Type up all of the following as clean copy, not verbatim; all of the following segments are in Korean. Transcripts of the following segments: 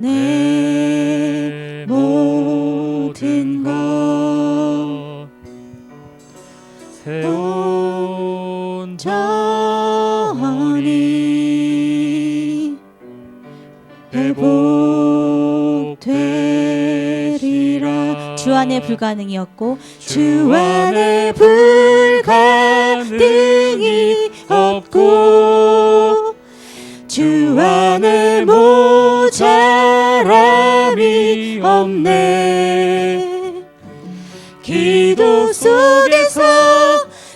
내 모든 것 세온 전이 회복되리라. 주 안에 불가능이었고 주 안에 불가능이 없고 주 안에 모자람이 없네. 기도 속에서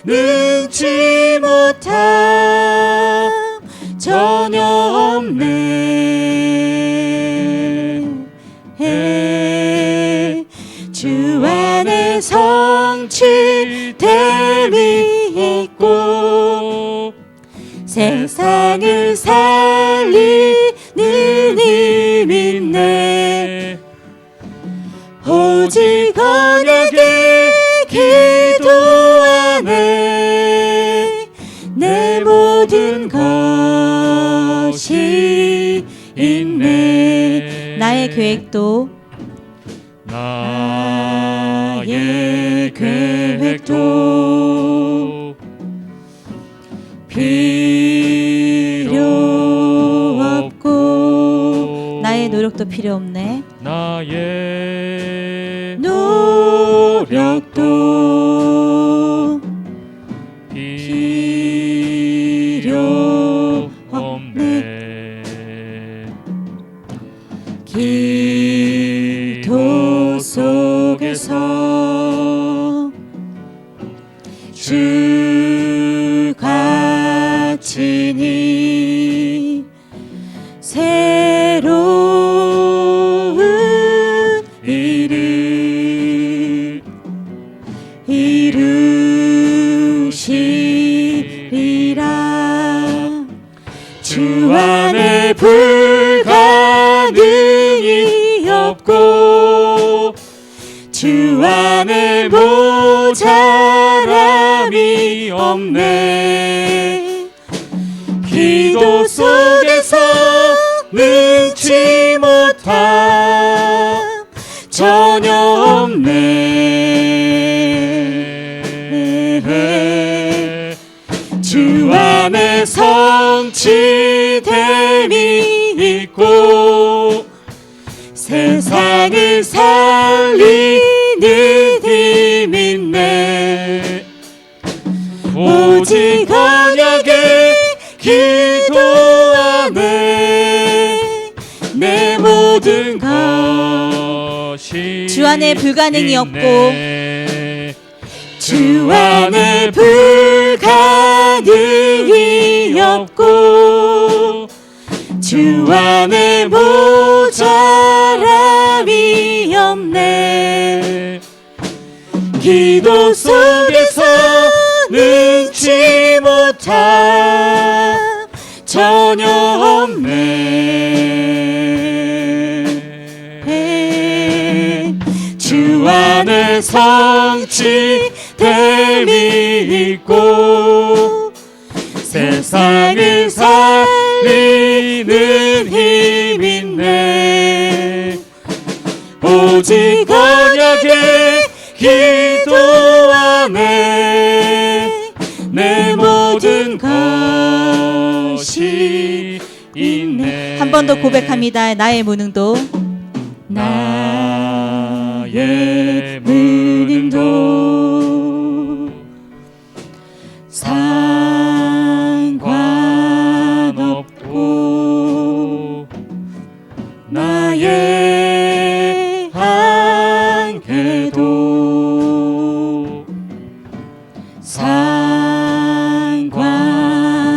능치 못함 전혀 없네. 주 안에 성취됨이 있고 세상을 살리는 힘 있네. 오직 언약의 기도 안에 내 모든 것이 있네. 나의 계획도 나의 계획도 필요 없고 나의 노력도 필요 없네. 나의 노력도 필요 없네. 기도 속에서 주가 친히 새로운 일을 이루시리라. 주 안에 불가능이 없고 주 안에 모자람이 없네. 기도 속에서 능치 못함 전혀 없네. 주 안에 성취됨이 있고 세상을 살리는 힘 있네. 오직 언약의 기도 안에 내 모든 것이 주 안에 불가능이 있네. 주 안에 불가능이 없고 주 안에 모자람이 없네. 기도 속에서 능치 못함 전혀 없네. 주 안에 성취됨이 있고 세상을 살리는 힘 있네. 오직 언약의 기도 안에 내 모든 것이 있네. 한 번 더 고백합니다. 나의 무능도 나의 무능도 상관없고 나의 한계도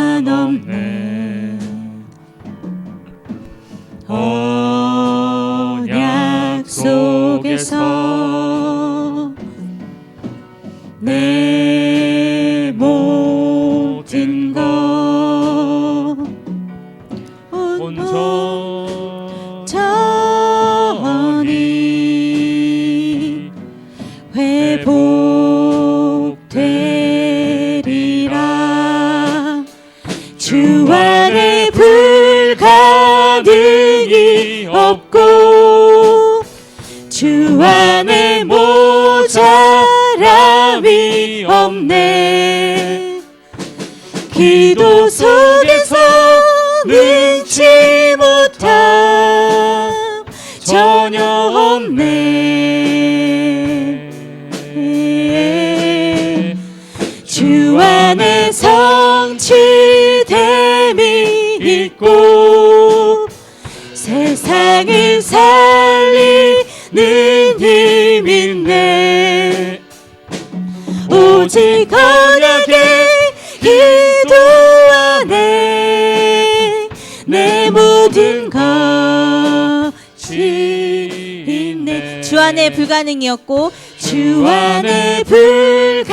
상관없네. 언약 속에서 내 모든 것 온전히 회복되리라. 주 안에 불가능이 없고 주 안에 모자람이 없네. 기도 속에서 능치 못함 전혀 없네. 주 안에 성취됨이 있고 세상을 살리는 힘 있네. 오직 언약의 기도 안에 내 모든 것이 있네. 주 안에 불가능이었고 주 안에 불가능이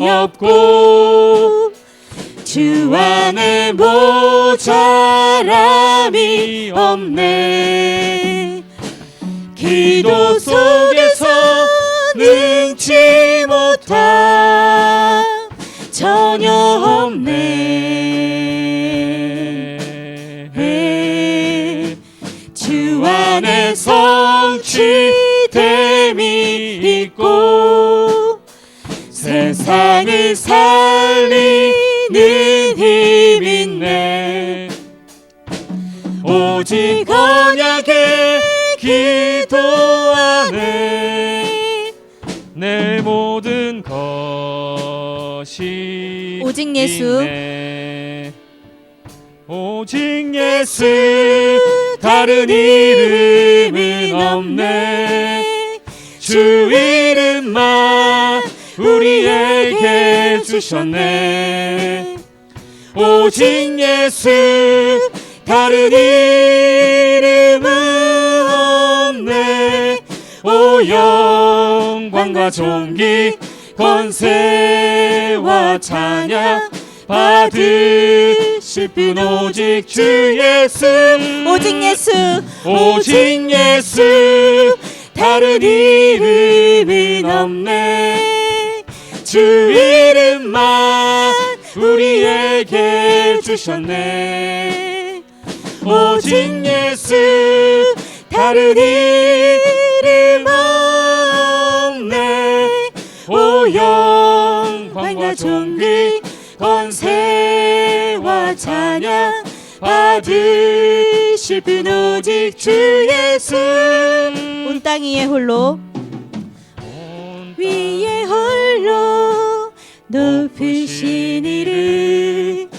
없고 주 안에 모자람이 없네. 기도 속에서 능치 못함 전혀 없네. 주 안에 성취됨이 있고 세상을 살리는 힘 있네. 오직 언약의 기도 안에 내 모든 것이 오직 예수. 있네. 오직 예수 다른 이름은 없네. 주 이름만 우리에게 주셨네. 오직 예수 다른 이름은 없네. 오 영광과 존귀 권세와 찬양 받으실 분 오직 주 예수. 오직 예수. 오직 예수 다른 이름은 없네. 주 이름만 우리에게 주셨네. 오직 예수 다른 이름 없네. 오 영광과 존귀 권세와 찬양 받으실 분 오직 주 예수. 온 땅 위에 홀로 위에 홀로 높으신 이름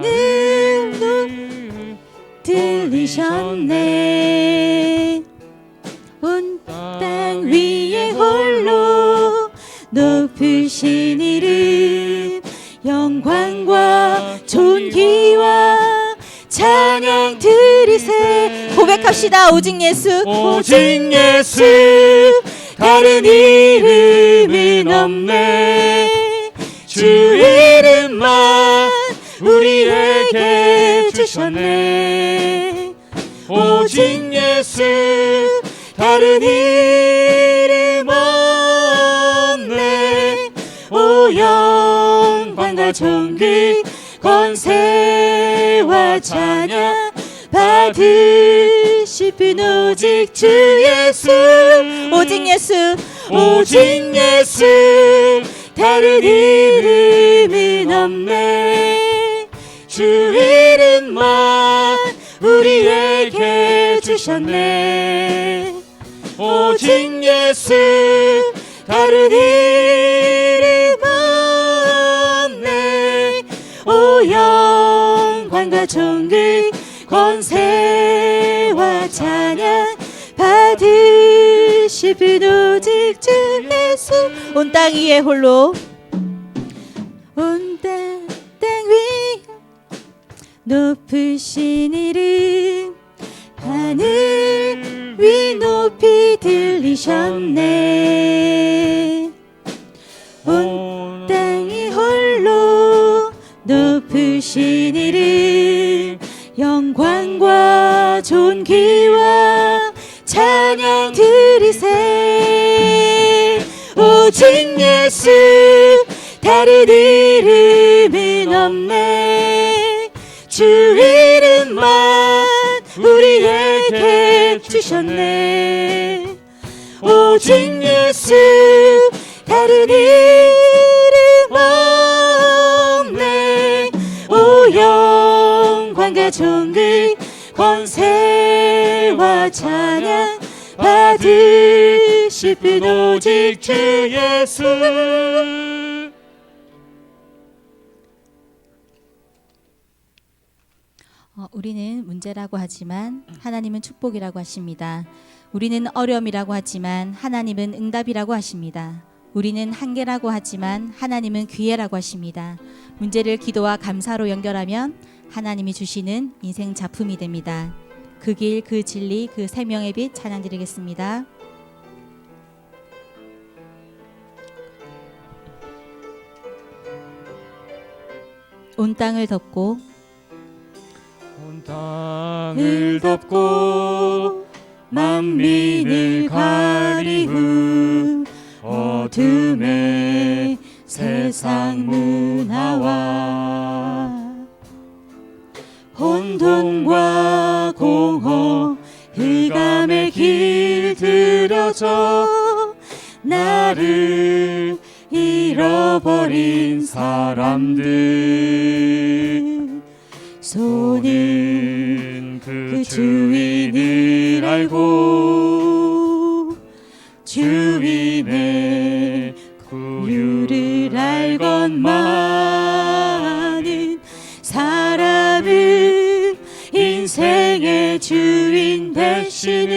늘 들리셨네. 온 땅 위에 홀로 높으신 이름 영광과 존귀와 찬양 드리세. 고백합시다. 오직 예수. 오직 예수 다른 이름은 없네. 주 이름만 우리에게 주셨네. 오직 예수 다른 이름 없네. 오 영광과 존귀 권세와 찬양 받으실 분 오직 주 예수. 오직 예수. 오직 예수 다른 이름은 없네. 주 이름만 우리에게 주셨네. 오직 예수 다른 이름 없네. 오 영광과 존귀 권세와 찬양 받으실 분 오직 주 예수. 온 땅 위에 홀로 온 땅 위에 높으신 이름 하늘 위 높이 들리셨네. 온 땅이 홀로 높으신 이름 영광과 존귀와 찬양 드리세. 오직 예수 다른 이름은 없네. 주 이름만 우리 우리에게 주셨네. 오직 예수 다른 이름 없네. 오 영광과 존귀 권세와 찬양 받으실 분 오직 주 예수. 우리는 문제라고 하지만 하나님은 축복이라고 하십니다. 우리는 어려움이라고 하지만 하나님은 응답이라고 하십니다. 우리는 한계라고 하지만 하나님은 기회라고 하십니다. 문제를 기도와 감사로 연결하면 하나님이 주시는 인생 작품이 됩니다. 그 길, 그 진리, 그 생명의 빛 찬양 드리겠습니다. 온 땅을 덮고 온 땅을 덮고 만민을 가리운 어둠의 세상 문화와 혼돈과 공허 흑암의 길 들여져 나를 잃어버린 사람들 손은 그 주인을 알고 주인의 구유를 알건만은 사람은 인생의 주인 되시는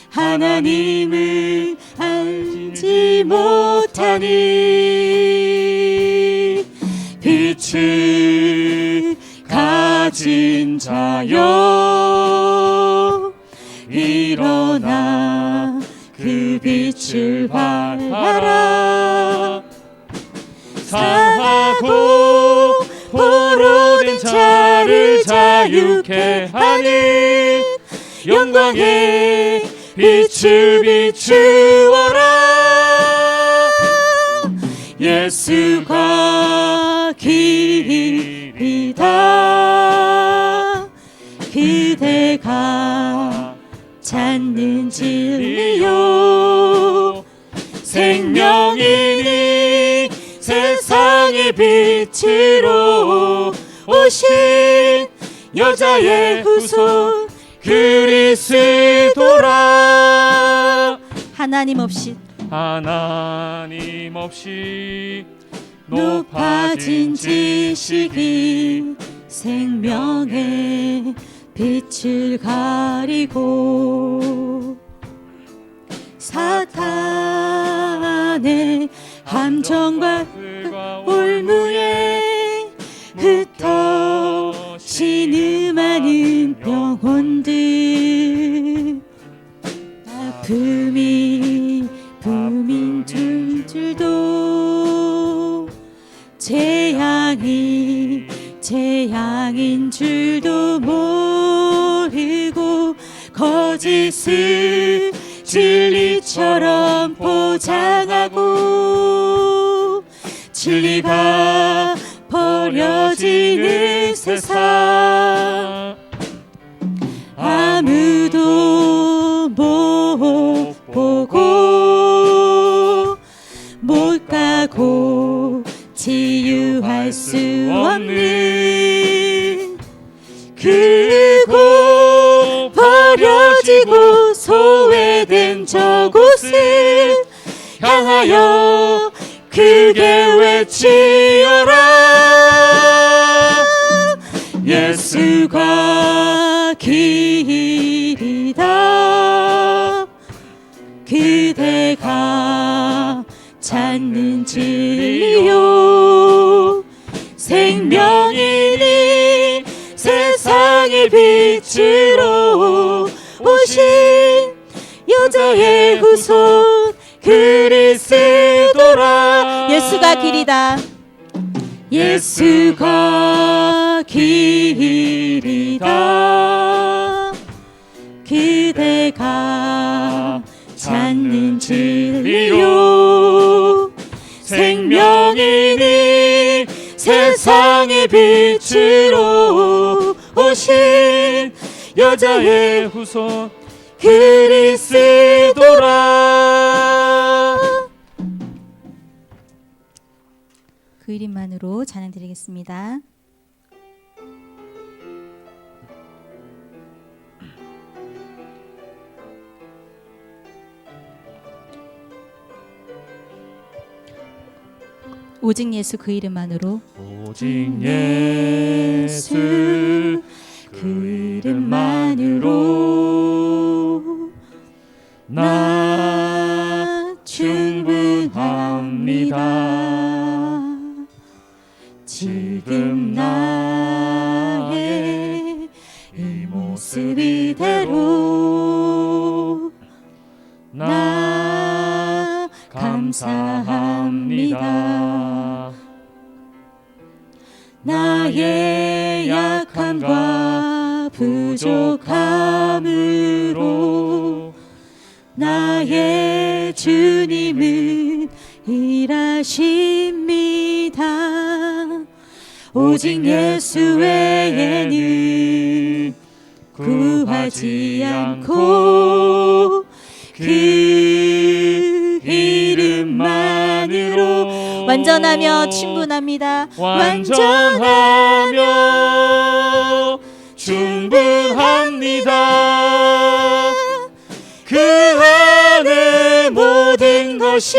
하나님을 알지 못하니 빛을 가진 자여 일어나 그 빛을 발하라. 상하고 포로된 자를 자유케 하는 영광의 빛을 비추어라. 예수가 길이다. 그대가 찾는 진리요 생명이니 세상의 빛으로 오신 여자의 후손 그리스도라. 하나님 없이 높아진 지식이 생명의 빛을 가리고 사탄의 함정과 올무에 흩어 신음하는 영혼들 아픔이 품인 줄도 재앙인 줄도 모르고 거짓을 진리처럼 포장하고 진리가 버려지는 세상 아무도 못 보고 못 가고 치유할 수 없는 그리고 버려지고 소외된 저곳을 향하여 크게 외치어라. 예수가 길이다. 그대가 찾는 진리요 생명이니 세상의 빛으로 오신 여자의 후손 그리스도라. 예수가 길이다. 예수가 길이다. 그대가 찾는 진리요 생명이니 세상의 빛으로 오신 여자의 후손 그리스도라. 그 이름만으로 찬양 드리겠습니다. 오직 예수 그 이름만으로 오직 예수 그 이름만으로 나 충분합니다. 지금 나의 이 모습 이대로 나 감사합니다. 나의 약함과 부족함으로 나의 주님은 일하십니다. 오직 예수 외에는 구하지 않고 그 이름만으로 완전하며 충분합니다. 완전하며 충분합니다. 그 안에 모든 것이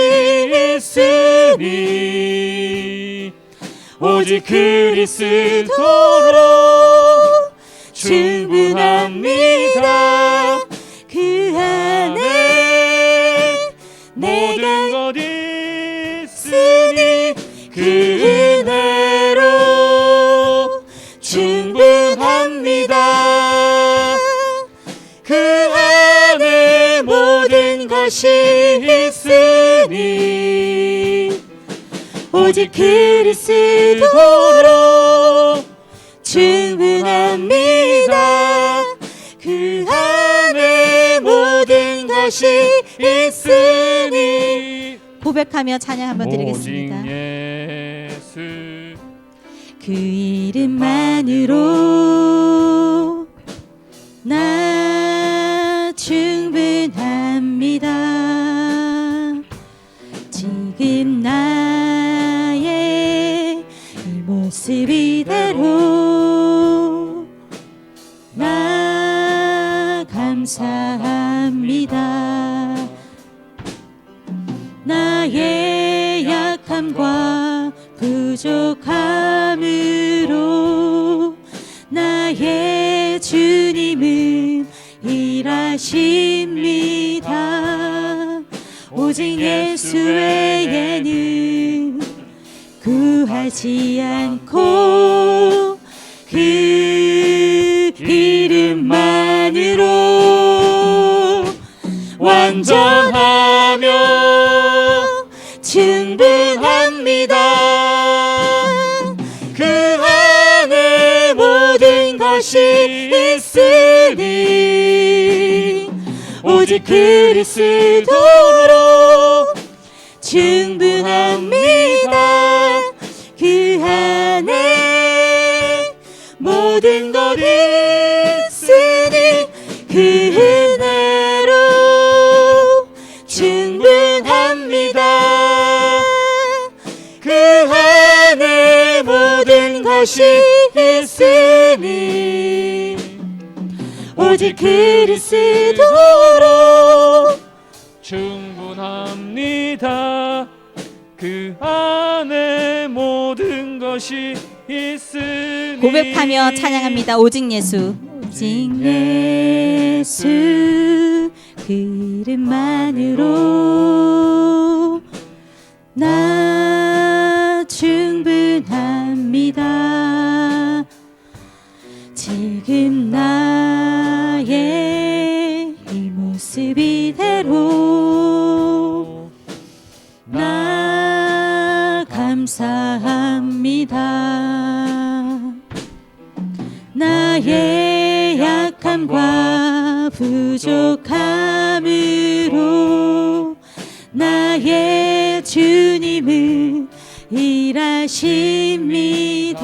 있으니 오직 그리스도로 충분합니다. 그 안에 모든 것 있으니 그 은혜로 충분합니다. 그 안에 모든 것이 있으니 오직 그리스도로 충분합니다. 그 안에 모든 것이 있으니 고백하며 찬양 한번 드리겠습니다. 오직 예수 그 이름만으로 나 충분합니다. 지금 나의 이 모습 이대로 나 감사합니다. 나의 약함과 부족함으로 나의 주님은 일하십니다. 오직 예수 외에는 구하지 않고 그 이름만으로 완전하며 충분합니다. 그 안에 모든 것이 있으니 오직 그리스도로 충분합니다. 그 안에 모든 것 있으니 그 은혜로 충분합니다. 그 안에 모든 것이 있으니 오직 그리스도로 충분합니다. 그 안에 모든 것이 있으니 고백하며 찬양합니다. 오직 예수 오직 예수 그 이름만으로 나 충분합니다. 지금 나의 이 모습 이대로 나 감사합니다. 나의 약함과 부족함으로 나의 주님은 일하십니다.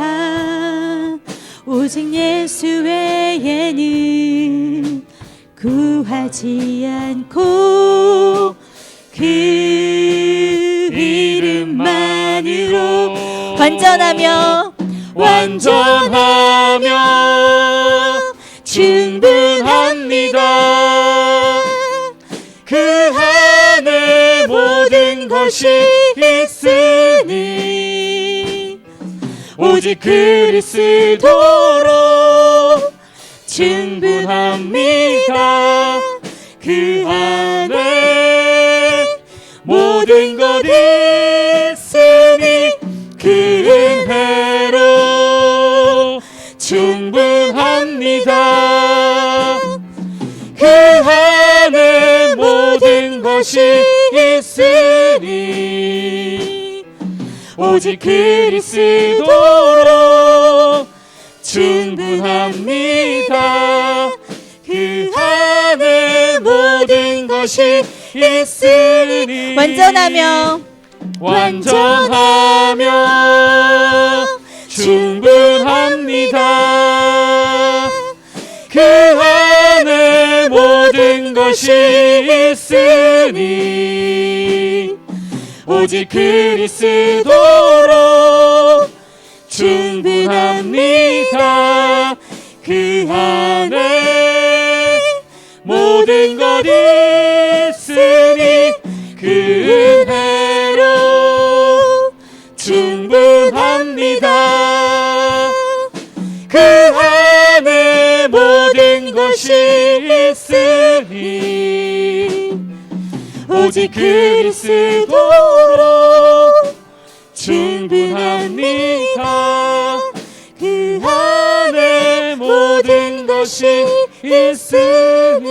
오직 예수 외에는 하지 않고 그 이름만으로 완전하며 충분합니다. 그 안에 모든 것이 있으니 오직 그리스도로 충분합니다. 그 안에 모든 것 있으니 그 은혜로 충분합니다. 그 안에 모든 것이 있으니 오직 그리스도로 충분합니다. 그 안에 모든 것이 있으니 완전하며 충분합니다. 그 안에 모든 것이 있으니 오직 그리스도로 충분합니다. 그 안에 모든 것 있으니 그 은혜로 충분합니다. 그 안에 모든 것이 있으니 오직 그리스도로 충분합니다. 그 안에 모든 것이 있으니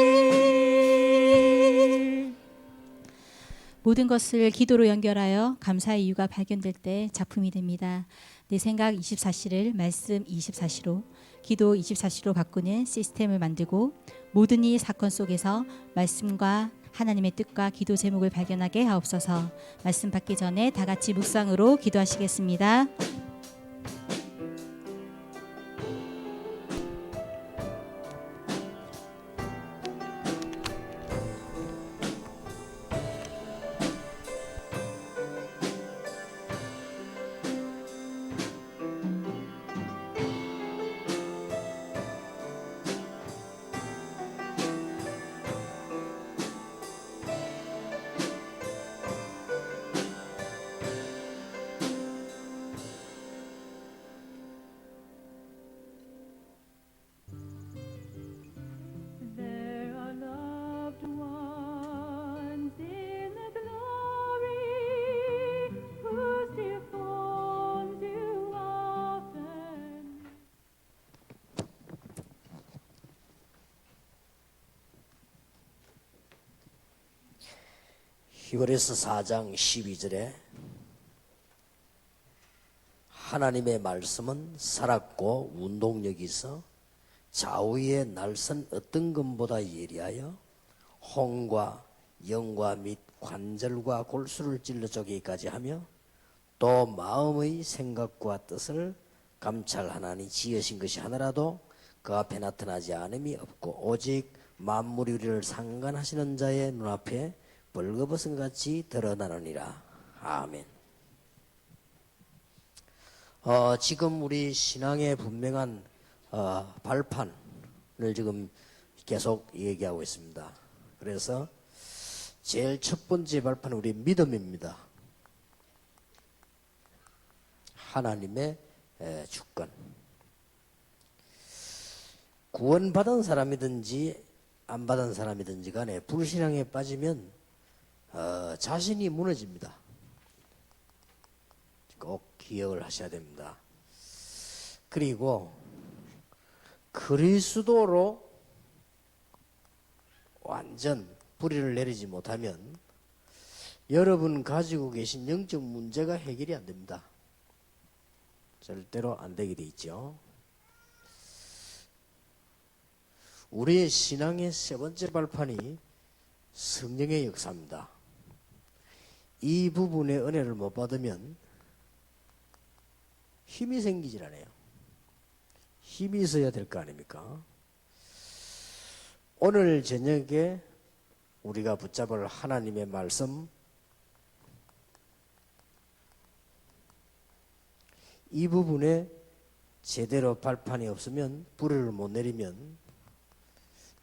모든 것을 기도로 연결하여 감사의 이유가 발견될 때 작품이 됩니다. 내 생각 24시를 말씀 24시로, 기도 24시로 바꾸는 시스템을 만들고 모든 이 사건 속에서 말씀과 하나님의 뜻과 기도 제목을 발견하게 하옵소서. 말씀 받기 전에 다 같이 묵상으로 기도하시겠습니다. There are loved ones in the glory whose dear forms you often 히브리서 4장 12절에 하나님의 말씀은 살았고 운동력이 있어 좌우의 날선 어떤 것보다 예리하여 혼과 영과 및 관절과 골수를 찔러 쪼개기까지 하며 또 마음의 생각과 뜻을 감찰하나니 지으신 것이 하나라도 그 앞에 나타나지 않음이 없고 오직 만물이 우리를 상관하시는 자의 눈앞에 벌거벗은 같이 드러나느니라. 아멘. 지금 우리 신앙의 분명한 발판을 지금 계속 얘기하고 있습니다. 그래서 제일 첫 번째 발판은 우리 믿음입니다. 하나님의 주권. 구원받은 사람이든지 안 받은 사람이든지 간에 불신앙에 빠지면 자신이 무너집니다. 꼭 기억을 하셔야 됩니다. 그리고 그리스도로 완전 뿌리를 내리지 못하면 여러분 가지고 계신 영적 문제가 해결이 안 됩니다. 절대로 안 되게 돼 있죠. 우리의 신앙의 세 번째 발판이 성령의 역사입니다. 이 부분의 은혜를 못 받으면 힘이 생기질 않아요. 힘이 있어야 될 거 아닙니까? 오늘 저녁에 우리가 붙잡을 하나님의 말씀, 이 부분에 제대로 발판이 없으면, 뿌리를 못 내리면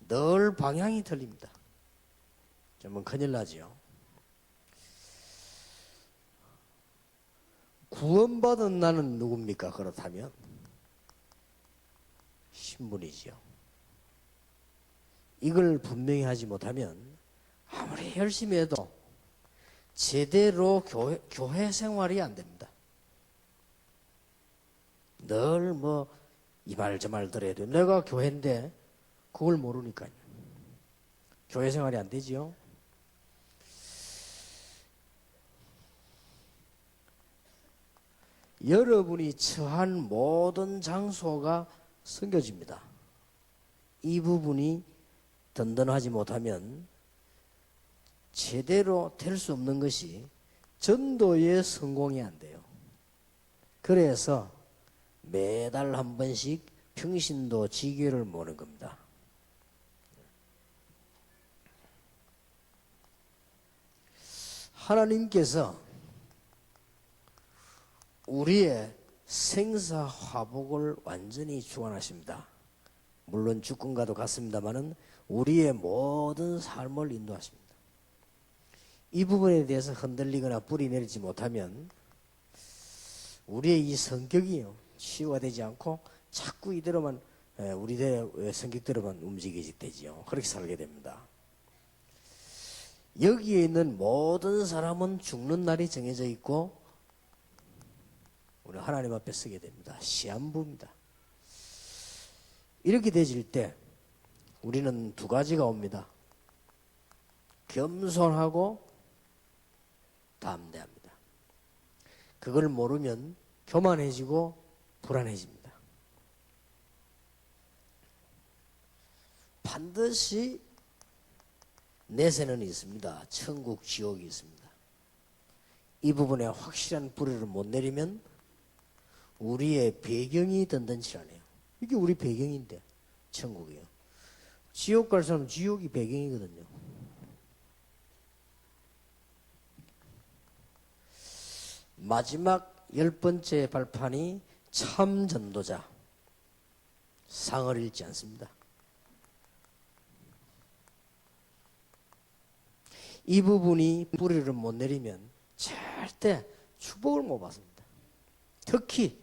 늘 방향이 틀립니다. 그러면 큰일 나죠. 구원받은 나는 누굽니까? 그렇다면 신분이지요. 이걸 분명히 하지 못하면 아무리 열심히 해도 제대로 교회 생활이 안 됩니다. 늘 뭐 이 말 저 말 들어야 돼. 내가 교회인데 그걸 모르니까요. 교회 생활이 안 되지요. 여러분이 처한 모든 장소가 섬겨집니다. 이 부분이 든든하지 못하면 제대로 될 수 없는 것이 전도의 성공이 안 돼요. 그래서 매달 한 번씩 평신도 지교를 모는 겁니다. 하나님께서 우리의 생사화복을 완전히 주관하십니다. 물론 주권과도 같습니다만은 우리의 모든 삶을 인도하십니다. 이 부분에 대해서 흔들리거나 뿌리 내리지 못하면 우리의 이 성격이요, 치유가 되지 않고 자꾸 이대로만 우리의 성격대로만 움직이게 되지요. 그렇게 살게 됩니다. 여기에 있는 모든 사람은 죽는 날이 정해져 있고 우리 하나님 앞에 서게 됩니다. 시한부입니다. 이렇게 되질 때 우리는 두 가지가 옵니다. 겸손하고 담대합니다. 그걸 모르면 교만해지고 불안해집니다. 반드시 내세는 있습니다. 천국, 지옥이 있습니다. 이 부분에 확실한 뿌리를 못 내리면 우리의 배경이 든든치 않아요. 이게 우리 배경인데, 천국이요. 지옥 갈 사람은 지옥이 배경이거든요. 마지막 10번째 발판이 참 전도자. 상을 잃지 않습니다. 이 부분이 뿌리를 못 내리면 절대 축복을 못 받습니다. 특히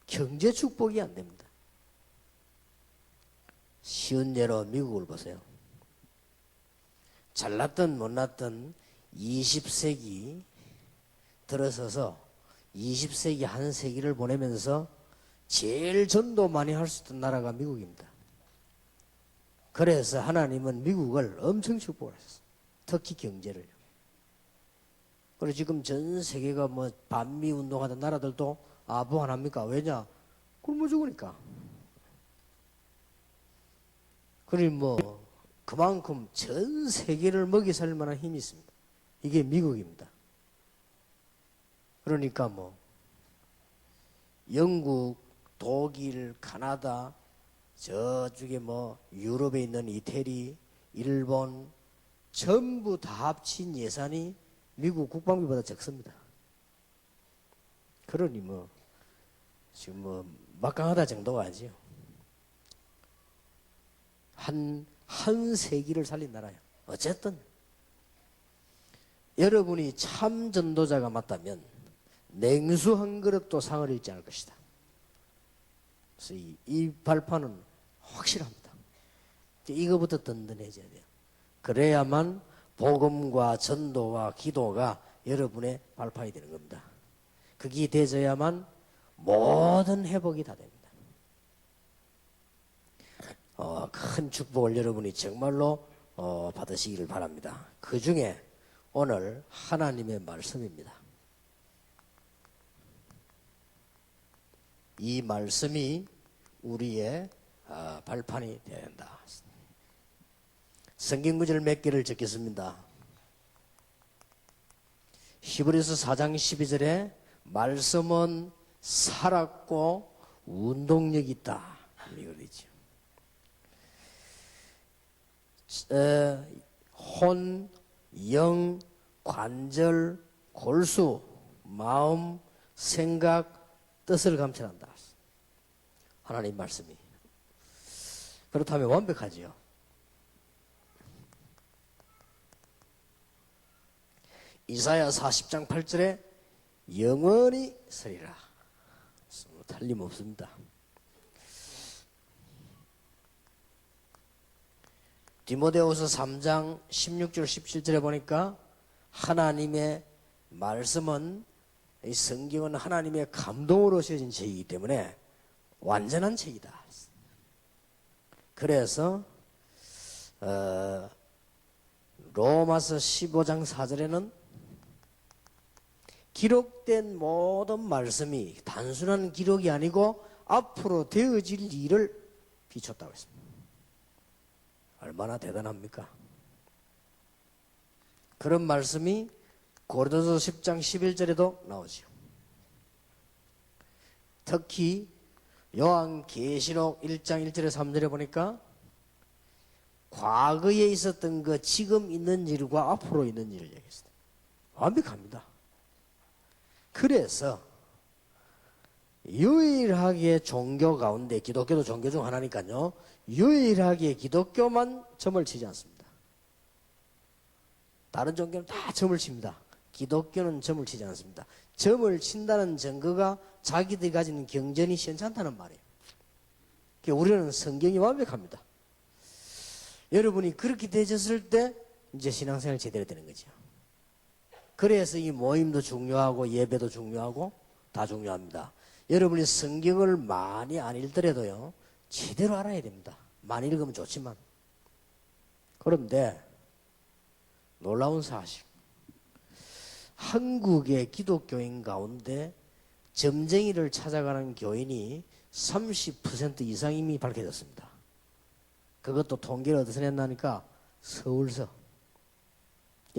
경제 축복이 안 됩니다. 쉬운 예로 미국을 보세요. 잘났든 못났든 20세기 들어서서 20세기 한 세기를 보내면서 제일 전도 많이 할 수 있던 나라가 미국입니다. 그래서 하나님은 미국을 엄청 축복을 하셨어요. 특히 경제를요. 그리고 지금 전 세계가 뭐 반미 운동하던 나라들도 뭐 안 합니까? 왜냐? 굶어 죽으니까. 그리고 뭐 그만큼 전 세계를 먹이 살 만한 힘이 있습니다. 이게 미국입니다. 그러니까 뭐 영국, 독일, 카나다, 저쪽에 뭐 유럽에 있는 이태리, 일본 전부 다 합친 예산이 미국 국방비보다 적습니다. 그러니 뭐 지금 뭐 막강하다 정도가 아니지요. 한 세기를 살린 나라예요. 어쨌든 여러분이 참 전도자가 맞다면 냉수 한 그릇도 상을 잃지 않을 것이다. 그래서 이 발판은 확실합니다. 이거부터 든든해져야 돼요. 그래야만 복음과 전도와 기도가 여러분의 발판이 되는 겁니다. 그게 되져야만 모든 회복이 다 됩니다. 큰 축복을 여러분이 정말로 받으시기를 바랍니다. 그 중에 오늘 하나님의 말씀입니다. 이 말씀이 우리의 발판이 되어야 한다. 성경 구절 몇 개를 적겠습니다. 히브리서 4장 12절에 말씀은 살았고 운동력이 있다. 이거 되죠. 혼, 영, 관절, 골수, 마음, 생각, 뜻을 감찰한다. 하나님 말씀이. 그렇다면 완벽하지요. 이사야 40장 8절에 영원히 서리라. 틀림없습니다. 디모데후서 3장 16절 17절에 보니까 하나님의 말씀은, 이 성경은 하나님의 감동으로 쓰여진 책이기 때문에 완전한 책이다. 그래서 로마서 15장 4절에는 기록된 모든 말씀이 단순한 기록이 아니고 앞으로 되어질 일을 비췄다고 했습니다. 얼마나 대단합니까? 그런 말씀이 고린도서 10장 11절에도 나오죠. 특히 요한계시록 1장 1절에 3절에 보니까 과거에 있었던 것, 지금 있는 일과 앞으로 있는 일을 얘기했습니다. 완벽합니다. 그래서 유일하게 종교 가운데, 기독교도 종교 중 하나니까요, 유일하게 기독교만 점을 치지 않습니다. 다른 종교는 다 점을 칩니다. 기독교는 점을 치지 않습니다. 점을 친다는 증거가 자기들이 가지는 경전이 시원찮다는 말이에요. 그러니까 우리는 성경이 완벽합니다. 여러분이 그렇게 되셨을 때 이제 신앙생활 제대로 되는 거죠. 그래서 이 모임도 중요하고 예배도 중요하고 다 중요합니다. 여러분이 성경을 많이 안 읽더라도요, 제대로 알아야 됩니다. 많이 읽으면 좋지만. 그런데 놀라운 사실, 한국의 기독교인 가운데 점쟁이를 찾아가는 교인이 30% 이상임이 밝혀졌습니다. 그것도 통계를 어디서 냈나니까 서울서.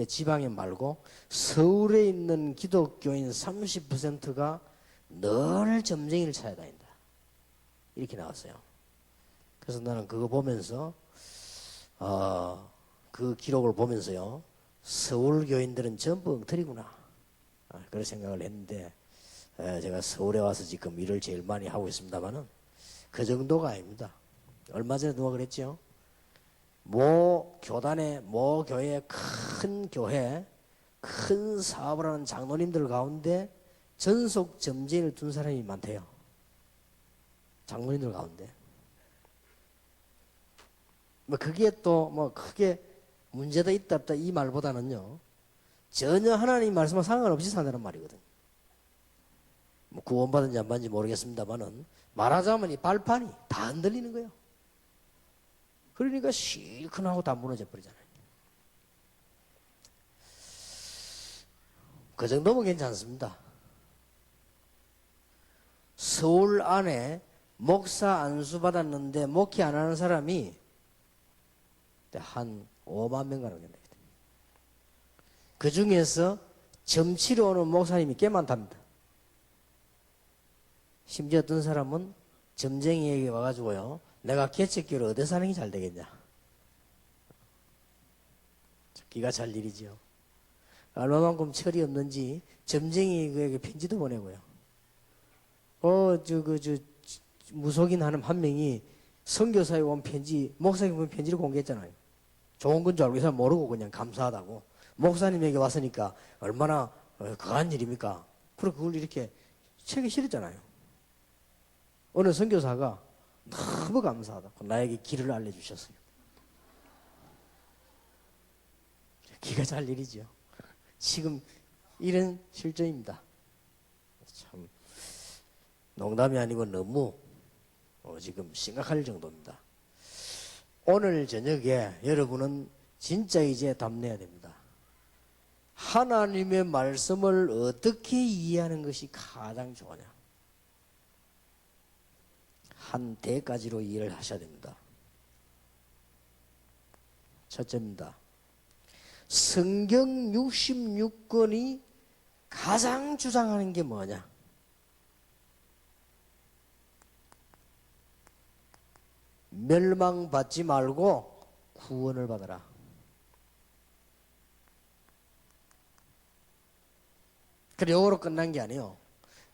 지방에 말고 서울에 있는 기독교인 30%가 늘 점쟁이를 찾아다닌다. 이렇게 나왔어요. 그래서 나는 그거 보면서 그 기록을 보면서요, 서울 교인들은 전부 엉터리구나, 그런 생각을 했는데, 제가 서울에 와서 지금 일을 제일 많이 하고 있습니다만은 그 정도가 아닙니다. 얼마 전에 누가 그랬죠? 모 교단에, 모 교회, 큰 교회, 큰 사업을 하는 장로님들 가운데 전속 점쟁이를 둔 사람이 많대요. 장로님들 가운데. 뭐 그게 또 뭐 크게 문제도 있다 없다 이 말보다는요, 전혀 하나님 말씀과 상관없이 산다는 말이거든요. 뭐 구원받은지 안 받은지 모르겠습니다만은 말하자면 이 발판이 다 흔들리는 거예요. 그러니까 실컷하고 다 무너져 버리잖아요. 그 정도면 괜찮습니다. 서울 안에 목사 안수 받았는데 목회 안 하는 사람이 한 5만 명 가는 겁니다. 그 중에서 점치러 오는 목사님이 꽤 많답니다. 심지어 어떤 사람은 점쟁이에게 와가지고요, 내가 개척교를 어디서 하는 게 잘 되겠냐. 기가 찰 일이죠. 얼마만큼 철이 없는지 점쟁이에게 편지도 보내고요. 무속인 한 명이 선교사에 온 편지, 목사에게 온 편지를 공개했잖아요. 좋은 건 줄 알고 이 사람 모르고 그냥 감사하다고. 목사님에게 왔으니까 얼마나 거한 일입니까? 그리고 그걸 이렇게 책에 실었잖아요. 어느 선교사가 너무 감사하다고 나에게 길을 알려주셨어요. 기가 찰 일이죠. 지금 이런 실정입니다. 참 농담이 아니고 너무 지금 심각할 정도입니다. 오늘 저녁에 여러분은 진짜 이제 답내야 됩니다. 하나님의 말씀을 어떻게 이해하는 것이 가장 좋으냐. 한 대가지로 이해를 하셔야 됩니다. 첫째입니다. 성경 66권이 가장 주장하는 게 뭐냐? 멸망받지 말고 구원을 받아라. 그래, 요거로 끝난 게 아니에요.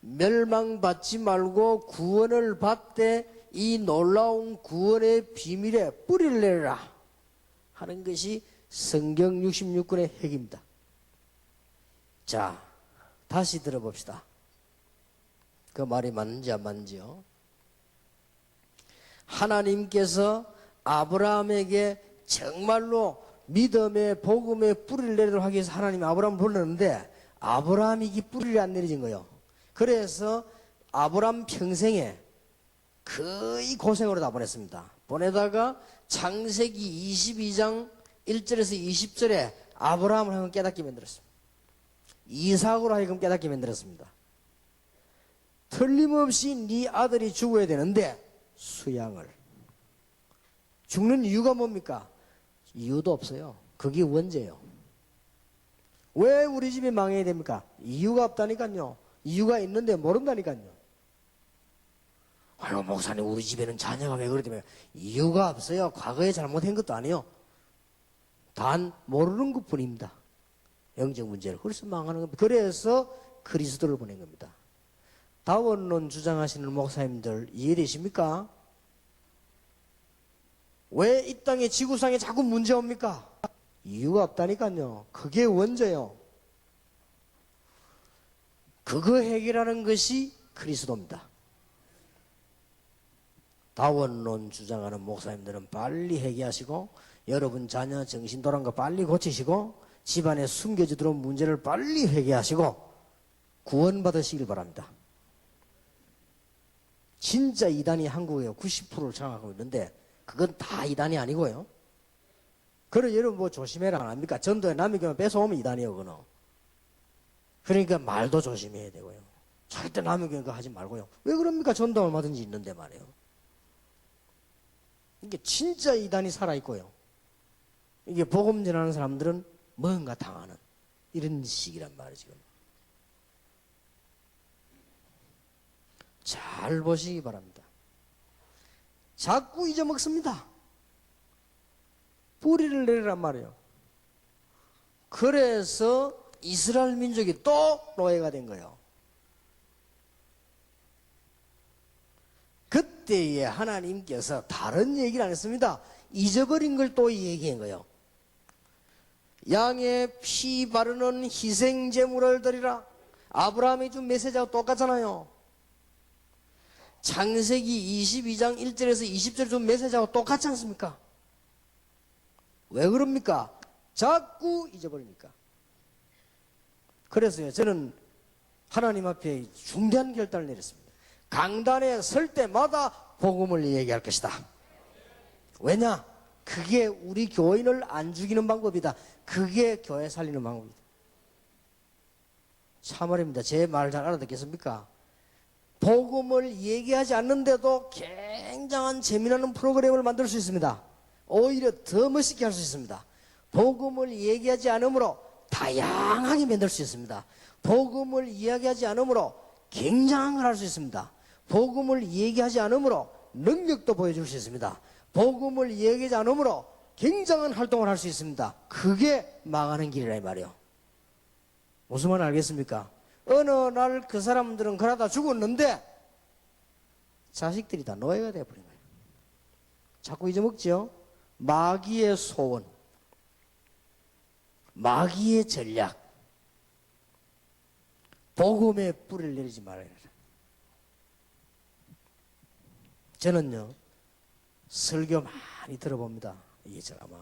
멸망받지 말고 구원을 받되 이 놀라운 구원의 비밀에 뿌리를 내라 하는 것이 성경 66권의 핵입니다. 자, 다시 들어봅시다. 그 말이 맞는지 안 맞는지요? 하나님께서 아브라함에게 정말로 믿음의 복음의 뿌리를 내리도록 하기 위해서 하나님이 아브라함을 불렀는데 아브라함이 이 뿌리를 안 내려진 거예요. 그래서 아브라함 평생에 거의 고생으로 다 보냈습니다. 보내다가 창세기 22장 1절에서 20절에 아브라함을 하여금 깨닫게 만들었습니다. 이삭으로 하여금 깨닫게 만들었습니다. 틀림없이 네 아들이 죽어야 되는데 수양을. 죽는 이유가 뭡니까? 이유도 없어요. 그게 원죄예요. 왜 우리 집이 망해야 됩니까? 이유가 없다니까요. 이유가 있는데 모른다니까요. 아유, 목사님, 우리 집에는 자녀가 왜 그러냐면 이유가 없어요. 과거에 잘못한 것도 아니에요. 단 모르는 것 뿐입니다. 영적 문제를. 그래서 망하는 겁니다. 그래서 그리스도를 보낸 겁니다. 다원론 주장하시는 목사님들 이해되십니까? 왜 이 땅에 지구상에 자꾸 문제 옵니까? 이유가 없다니까요. 그게 원죄요. 그거 해결하는 것이 그리스도입니다. 다원론 주장하는 목사님들은 빨리 회개하시고 여러분 자녀 정신 돌아온 거 빨리 고치시고 집안에 숨겨져 들어온 문제를 빨리 회개하시고 구원받으시길 바랍니다. 진짜 이단이 한국에 90%를 장악하고 있는데 그건 다 이단이 아니고요. 그래 여러분 뭐 조심해라 안 합니까? 전도에 남의 교회 뺏어오면 이단이에요. 그거는. 그러니까 말도 조심해야 되고요. 절대 남의 교회 하지 말고요. 왜 그럽니까? 전도 얼마든지 있는데 말이에요. 이게 진짜 이단이 살아있고요. 이게 복음 전하는 사람들은 뭔가 당하는 이런 식이란 말이죠. 지금. 잘 보시기 바랍니다. 자꾸 잊어먹습니다. 뿌리를 내리란 말이에요. 그래서 이스라엘 민족이 또 노예가 된 거예요. 그때에 하나님께서 다른 얘기를 안 했습니다. 잊어버린 걸 또 얘기한 거예요. 양의 피 바르는 희생 제물을 드리라. 아브라함이 준 메시지하고 똑같잖아요. 창세기 22장 1절에서 20절 준 메시지하고 똑같지 않습니까? 왜 그럽니까? 자꾸 잊어버리니까. 그래서요, 저는 하나님 앞에 중대한 결단을 내렸습니다. 강단에 설 때마다 복음을 얘기할 것이다. 왜냐? 그게 우리 교인을 안 죽이는 방법이다. 그게 교회 살리는 방법이다. 참말입니다. 제 말 잘 알아듣겠습니까? 복음을 얘기하지 않는데도 굉장한 재미나는 프로그램을 만들 수 있습니다. 오히려 더 멋있게 할 수 있습니다. 복음을 얘기하지 않으므로 다양하게 만들 수 있습니다. 복음을 이야기하지 않으므로 굉장한 걸 할 수 있습니다. 복음을 얘기하지 않으므로 능력도 보여줄 수 있습니다. 복음을 얘기하지 않으므로 굉장한 활동을 할 수 있습니다. 그게 망하는 길이라 이 말이에요. 무슨 말 알겠습니까? 어느 날 그 사람들은 그러다 죽었는데 자식들이 다 노예가 되어버린 거예요. 자꾸 잊어먹죠? 마귀의 소원, 마귀의 전략, 복음에 뿌리를 내리지 말아야 해요. 저는요, 설교 많이 들어봅니다. 이게 저 아마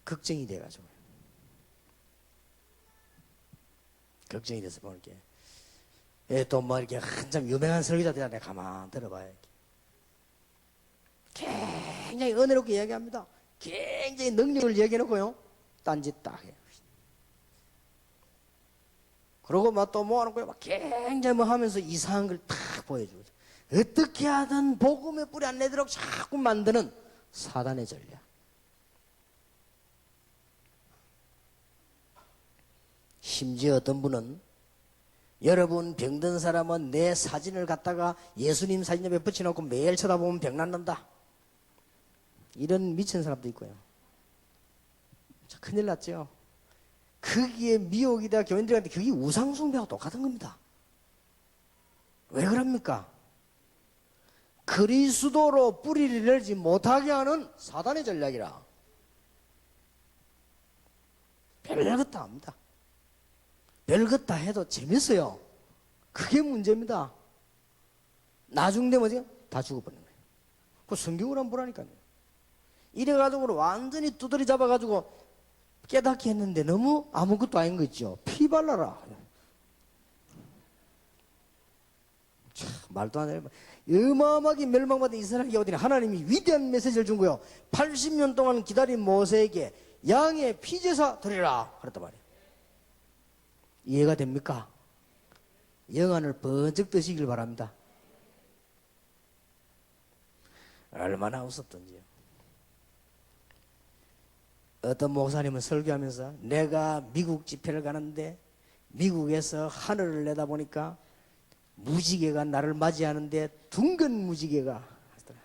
걱정이 돼가지고. 걱정이 돼서 보니까. 또 뭐 이렇게 한참 유명한 설교자들 내가 가만 들어봐요. 굉장히 은혜롭게 이야기합니다. 굉장히 능력을 얘기해놓고요. 딴짓 딱 해요. 그러고 막 또 모아놓고 막 굉장히 뭐 하면서 이상한 걸 탁 보여주고. 어떻게 하든 복음의 뿌리 안 내도록 자꾸 만드는 사단의 전략. 심지어 어떤 분은 여러분 병든 사람은 내 사진을 갖다가 예수님 사진 옆에 붙여놓고 매일 쳐다보면 병 낫는다. 이런 미친 사람도 있고요. 자, 큰일 났죠. 그게 미혹이다. 교인들한테 그게 우상숭배하고 똑같은 겁니다. 왜 그럽니까? 그리스도로 뿌리를 내리지 못하게 하는 사단의 전략이라. 별것 다 합니다. 별것 다 해도 재밌어요. 그게 문제입니다. 나중 되면 다 죽어버리는 거예요. 그 성경을 한번 보라니까요. 이래가지고 완전히 두드리 잡아가지고 깨닫게 했는데 너무 아무것도 아닌 거 있죠. 피 발라라. 참, 말도 안 해요. 어마어마하게 멸망받은 이스라엘이 어디냐. 하나님이 위대한 메시지를 준 거예요. 80년 동안 기다린 모세에게 양의 피제사 드리라 그랬단 말이에요. 이해가 됩니까? 영안을 번쩍 뜨시길 바랍니다. 얼마나 웃었던지요. 어떤 목사님은 설교하면서 내가 미국 집회를 가는데 미국에서 하늘을 내다보니까 무지개가 나를 맞이하는데 둥근 무지개가 하더라.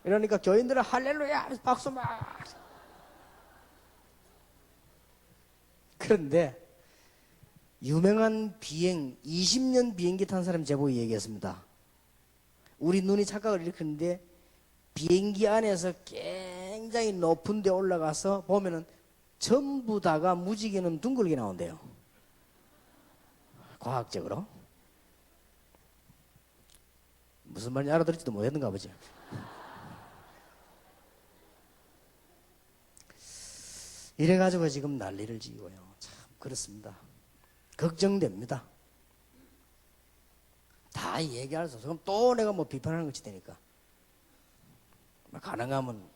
이러니까 교인들은 할렐루야 하면서 박수 막. 그런데 유명한 비행 20년 비행기 탄 사람 제보에 얘기했습니다. 우리 눈이 착각을 일으키는데 비행기 안에서 굉장히 높은 데 올라가서 보면은 전부 다가 무지개는 둥글게 나온대요. 과학적으로. 무슨 말인지 알아들을지도 못했는가 보지. 이래가지고 지금 난리를 지고요. 참 그렇습니다. 걱정됩니다. 다 얘기할 수 없어. 그럼 또 내가 뭐 비판하는 것이 되니까. 가능하면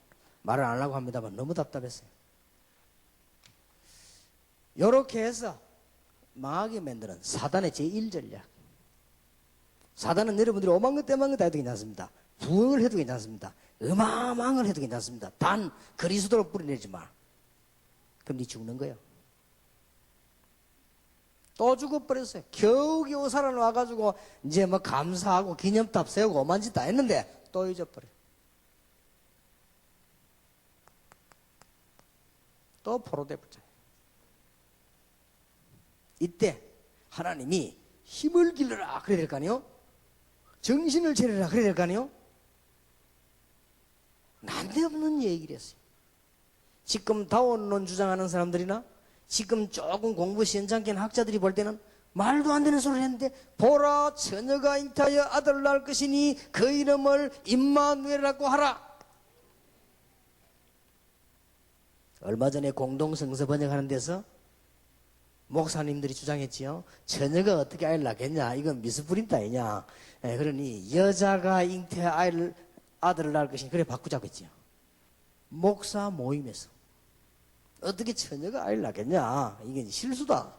말을 안 하려고 합니다만 너무 답답했어요. 요렇게 해서 망하게 만드는 사단의 제1전략. 사단은 여러분들이 오만 것 때만 것 해도 괜찮습니다. 부흥을 해도 괜찮습니다. 어마어마한 걸 해도 괜찮습니다. 단 그리스도로 뿌리내지 마. 그럼 네 죽는 거예요. 또 죽어버렸어요. 겨우겨우 살아나와가지고 이제 뭐 감사하고 기념탑 세우고 오만 짓 다 했는데 또 잊어버려요. 또 포로돼 버렸잖아요. 이때 하나님이 힘을 길러라 그래야 될 거 아니요? 정신을 차려라 그래야 될 거 아니요? 난데없는 얘기를 했어요. 지금 다원론 주장하는 사람들이나 지금 조금 공부 시원찮게 하는 학자들이 볼 때는 말도 안 되는 소리를 했는데 보라 처녀가 잉태하여 아들을 낳을 것이니 그 이름을 임마누엘이라고 하라. 얼마 전에 공동성서 번역하는 데서 목사님들이 주장했지요. 처녀가 어떻게 아이를 낳겠냐. 이건 미스프린트 아니냐. 그러니 여자가 잉태하여 아들을 낳을 것이니 그래 바꾸자고 했지요. 목사 모임에서 어떻게 처녀가 아이를 낳겠냐. 이게 실수다.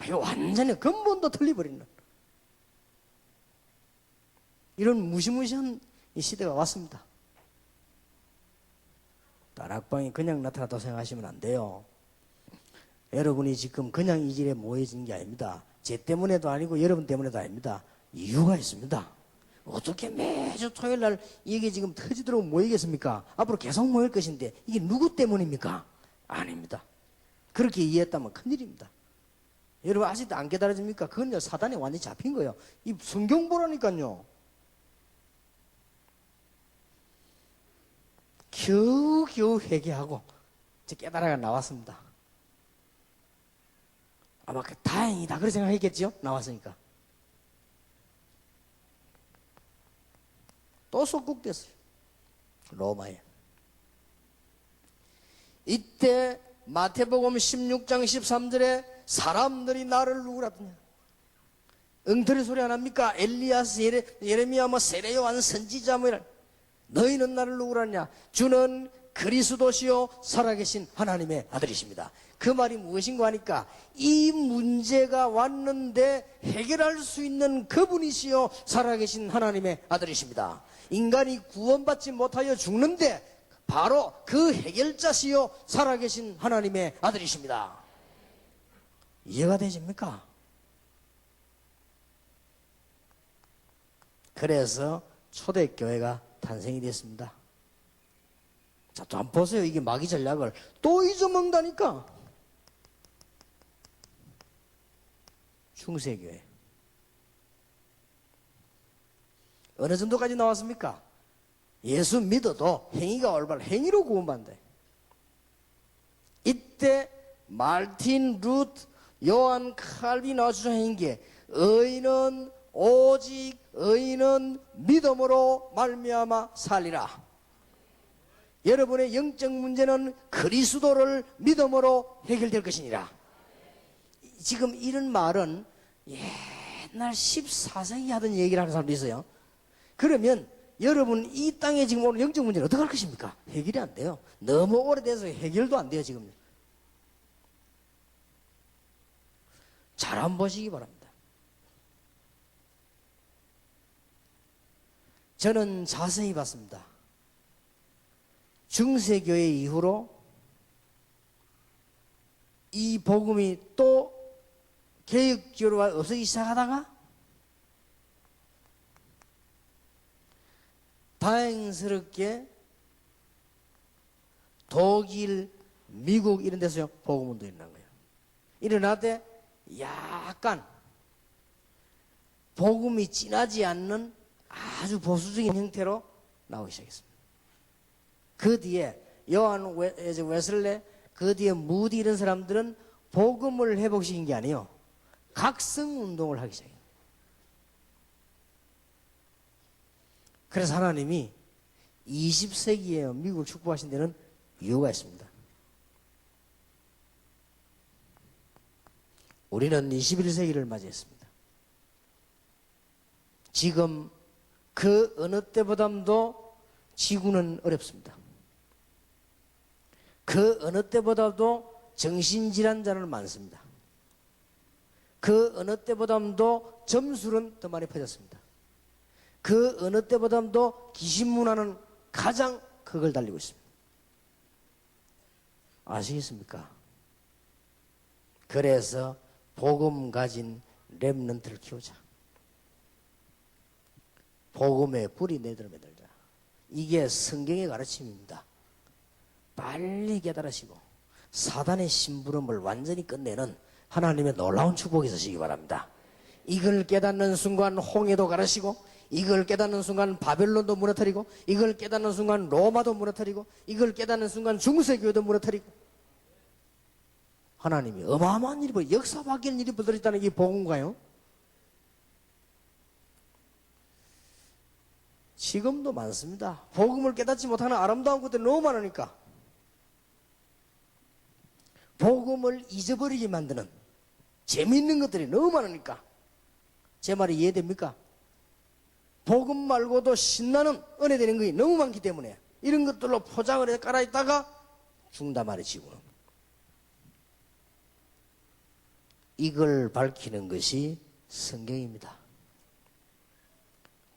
이거 완전히 근본도 틀려버리는 이런 무시무시한 이 시대가 왔습니다. 다락방이 그냥 나타났다고 생각하시면 안 돼요. 여러분이 지금 그냥 이 길에 모여진 게 아닙니다. 제 때문에도 아니고 여러분 때문에도 아닙니다. 이유가 있습니다. 어떻게 매주 토요일 날 이게 지금 터지도록 모이겠습니까? 앞으로 계속 모일 것인데 이게 누구 때문입니까? 아닙니다. 그렇게 이해했다면 큰일입니다. 여러분 아직도 안 깨달아집니까? 그건요 사단에 완전히 잡힌 거예요. 이 성경 보라니까요. 겨우겨우 회개하고 이제 깨달아가 나왔습니다. 아마 다행이다 그렇게 생각했겠죠? 나왔으니까. 또 속국됐어요. 로마에. 이때 마태복음 16장 13절에 사람들이 나를 누구라 하더냐. 엉터리 소리 안 합니까? 엘리야스, 예레미야, 세례 요한 선지자 뭐 이런. 너희는 나를 누구라 하냐. 주는 그리스도시요 살아계신 하나님의 아들이십니다. 그 말이 무엇인가 하니까 이 문제가 왔는데 해결할 수 있는 그분이시요 살아계신 하나님의 아들이십니다. 인간이 구원받지 못하여 죽는데 바로 그 해결자시요 살아계신 하나님의 아들이십니다. 이해가 되십니까? 그래서 초대교회가 탄생이 됐습니다. 자, 또 한번 보세요. 이게 마귀 전략을 또 잊어먹는다니까. 중세교회 어느 정도까지 나왔습니까? 예수 믿어도 행위가 올바른 행위로 구원받는다. 이때 말틴 루트, 요한 칼빈 나와주신 행기에 의인은 오직 의인은 믿음으로 말미암아 살리라. 여러분의 영적 문제는 그리스도를 믿음으로 해결될 것이니라. 지금 이런 말은 옛날 14세기 하던 얘기를 하는 사람도 있어요. 그러면 여러분 이 땅에 지금 오는 영적 문제는 어떻게 할 것입니까? 해결이 안 돼요. 너무 오래돼서 해결도 안 돼요 지금. 잘 한번 보시기 바랍니다. 저는 자세히 봤습니다. 중세교회 이후로 이 복음이 또 개혁교회가 없어지기 시작하다가 다행스럽게 독일, 미국 이런 데서 복음운동이 일어난 거예요. 일어날 때 약간 복음이 진하지 않는 아주 보수적인 형태로 나오기 시작했습니다. 그 뒤에 요한 웨슬레, 그 뒤에 무디 이런 사람들은 복음을 회복시킨 게 아니에요. 각성운동을 하기 시작해요. 그래서 하나님이 20세기에 미국을 축복하신 데는 이유가 있습니다. 우리는 21세기를 맞이했습니다. 지금 그 어느 때보다도 지구는 어렵습니다. 그 어느 때보다도 정신질환자는 많습니다. 그 어느 때보다도 점술은 더 많이 퍼졌습니다. 그 어느 때보다도 귀신문화는 가장 극을 달리고 있습니다. 아시겠습니까? 그래서 복음 가진 렘넌트를 키우자. 복음의 불이 내들어 매들자. 이게 성경의 가르침입니다. 빨리 깨달으시고 사단의 심부름을 완전히 끝내는 하나님의 놀라운 축복이 있으시기 바랍니다. 이걸 깨닫는 순간 홍해도 가르시고, 이걸 깨닫는 순간 바벨론도 무너뜨리고, 이걸 깨닫는 순간 로마도 무너뜨리고, 이걸 깨닫는 순간 중세교회도 무너뜨리고, 하나님이 어마어마한 일이, 역사 바뀌는 일이 벌어졌다는 게 복음가요? 지금도 많습니다. 복음을 깨닫지 못하는 아름다운 것들이 너무 많으니까 복음을 잊어버리게 만드는 재미있는 것들이 너무 많으니까. 제 말이 이해됩니까? 복음 말고도 신나는 은혜 되는 것이 너무 많기 때문에 이런 것들로 포장을 해서 깔아있다가 죽는다 말이지고, 이걸 밝히는 것이 성경입니다.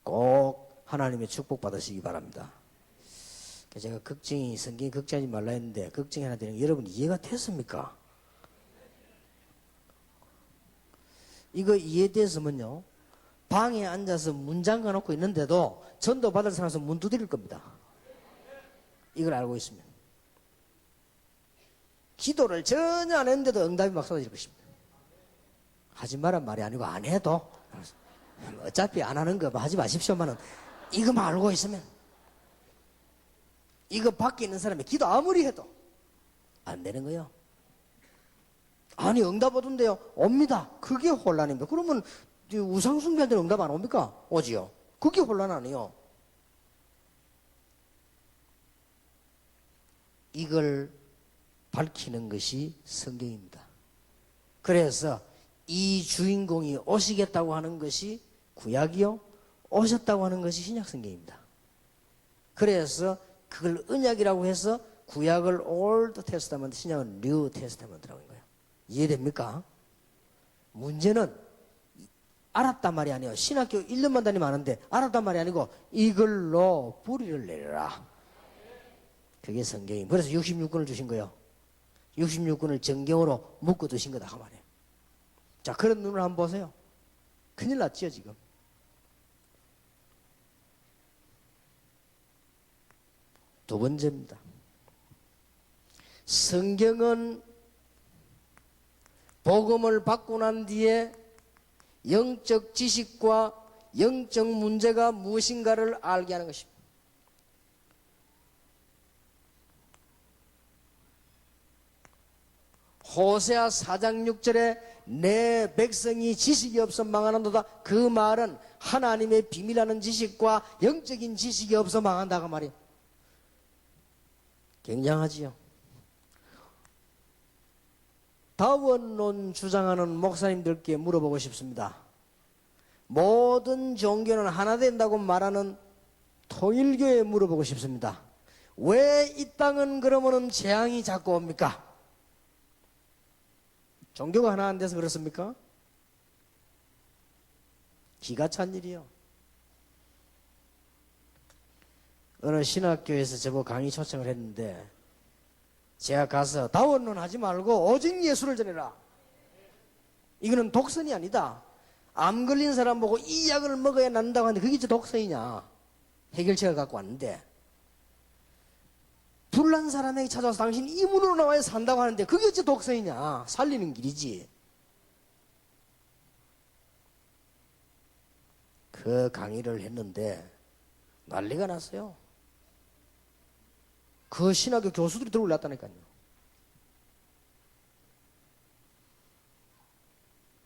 꼭 하나님의 축복 받으시기 바랍니다. 제가 걱정이, 성경이 걱정하지 말라 했는데 걱정이 하나 되는 게, 여러분 이해가 됐습니까? 이거 이해됐으면요, 방에 앉아서 문 잠가 놓고 있는데도 전도 받을 사람에서 문 두드릴 겁니다. 이걸 알고 있으면. 기도를 전혀 안 했는데도 응답이 막 쏟아질 것입니다. 하지 말란 말이 아니고 안 해도 어차피 안 하는 거 하지 마십시오만은, 이거만 알고 있으면, 이거 밖에 있는 사람이 기도 아무리 해도 안 되는 거예요. 아니 응답 오던데요? 옵니다. 그게 혼란입니다. 그러면 우상숭배할 때는 응답 안 옵니까? 오지요. 그게 혼란 아니에요. 이걸 밝히는 것이 성경입니다. 그래서 이 주인공이 오시겠다고 하는 것이 구약이요, 오셨다고 하는 것이 신약 성경입니다. 그래서 그걸 언약이라고 해서 구약을 올드 테스타먼트, 신약은 뉴 테스타먼트라고 하는 거예요. 이해됩니까? 문제는 알았단 말이 아니에요. 신학교 1년만 다니면 아는데 알았단 말이 아니고 이걸로 뿌리를 내려라. 그게 성경이에요. 그래서 66권을 주신 거예요. 66권을 정경으로 묶어 두신 거다 그 말이에요. 자, 그런 눈을 한번 보세요. 큰일 났지요 지금. 두 번째입니다. 성경은 복음을 받고 난 뒤에 영적 지식과 영적 문제가 무엇인가를 알게 하는 것입니다. 호세아 4장 6절에 내 백성이 지식이 없어 망하는도다. 그 말은 하나님의 비밀하는 지식과 영적인 지식이 없어 망한다고 말이에요. 굉장하지요. 다원론 주장하는 목사님들께 물어보고 싶습니다. 모든 종교는 하나 된다고 말하는 통일교에 물어보고 싶습니다. 왜 이 땅은 그러면은 재앙이 자꾸 옵니까? 종교가 하나 안 돼서 그렇습니까? 기가 찬 일이요. 어느 신학교에서 저보고 강의 초청을 했는데 제가 가서 다원론 하지 말고 오직 예수를 전해라. 이거는 독선이 아니다. 암 걸린 사람 보고 이 약을 먹어야 낫는다고 하는데 그게 독선이냐. 해결책을 갖고 왔는데 불난 사람에게 찾아와서 당신 이 문으로 나와야 산다고 하는데 그게 어째 독선이냐. 살리는 길이지. 그 강의를 했는데 난리가 났어요. 그 신학교 교수들이 들어올랐다니까요.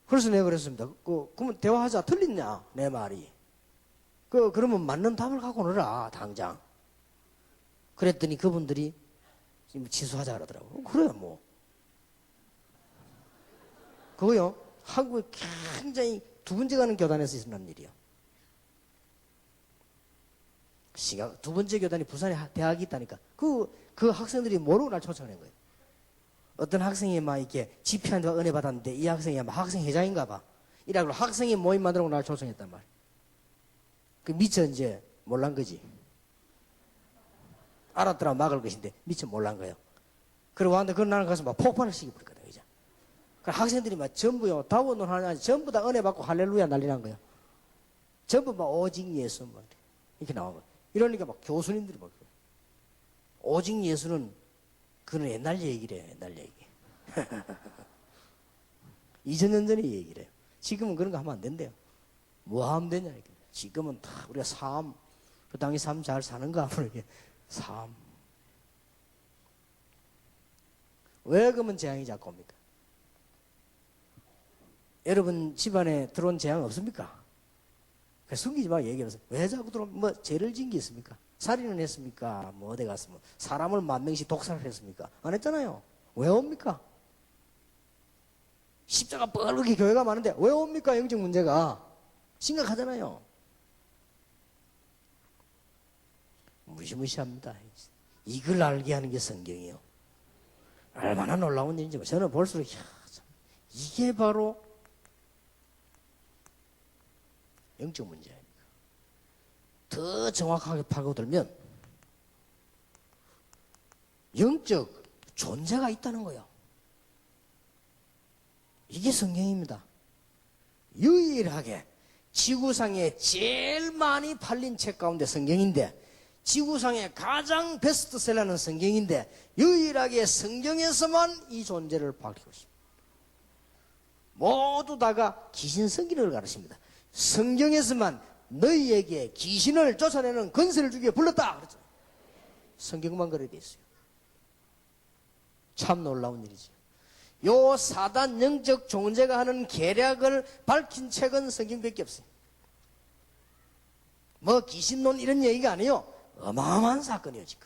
그래서 내가 그랬습니다. 그러면 대화하자. 틀렸냐 내 말이. 그러면 맞는 답을 갖고 오너라 당장. 그랬더니 그분들이 지금 취소하자 그러더라고요. 그래요 뭐. 그거요. 한국에 굉장히 두 번째 가는 교단에서 일어난 일이요. 두 번째 교단이 부산에 대학이 있다니까. 그 학생들이 모르고 날 초청한 거예요. 어떤 학생이 막 이렇게 집회한테 은혜 받았는데 이 학생이 막 학생 회장인가 봐. 이라고 학생이 모임 만들고 날 초청했단 말이야. 미처 이제 몰란 거지. 알았더라 막을 것인데 미처 몰란 거예요. 그리고 왔는데 그 나는 가서 막 폭발을 시켜버렸거든. 이제. 그 학생들이 막 전부요. 다원론 하냐 전부 다 은혜 받고 할렐루야 난리 난 거예요. 전부 막 오직 예수 뭐 이렇게 나온 거예요. 이러니까 막 교수님들이 막 오직 예수는 그는 옛날 얘기래요. 옛날 얘기. 2000년 전의 얘기래요. 지금은 그런 거 하면 안 된대요. 뭐 하면 되냐 이렇게. 지금은 다 우리가 삶, 그 당시 삶 잘 사는가 하면 이렇게 삶. 왜 그러면 재앙이 자꾸 옵니까? 여러분 집안에 들어온 재앙 없습니까? 숨기지 마 얘기해서 왜 자꾸 들어오면 뭐 죄를 지은 게 있습니까? 살인을 했습니까? 뭐 어디 가서 뭐 사람을 10,000명씩 독살을 했습니까? 안 했잖아요. 왜 옵니까? 십자가 뻘겋게 교회가 많은데 왜 옵니까? 영적 문제가 심각하잖아요. 무시무시합니다. 이걸 알게 하는 게 성경이에요. 얼마나 놀라운 일인지 저는 볼수록 이게 바로 영적 문제입니다. 더 정확하게 파고들면 영적 존재가 있다는 거예요. 이게 성경입니다. 유일하게 지구상에 제일 많이 팔린 책 가운데 성경인데 지구상에 가장 베스트셀러는 성경인데 유일하게 성경에서만 이 존재를 밝히고 있습니다. 모두 다가 귀신 성기를 가르칩니다. 성경에서만 너희에게 귀신을 쫓아내는 권세를 주기에 불렀다 그랬죠. 성경만 그렇게 돼 있어요. 참 놀라운 일이죠. 요 사단 영적 존재가 하는 계략을 밝힌 책은 성경밖에 없어요. 뭐 귀신론 이런 얘기가 아니에요. 어마어마한 사건이에요 지금.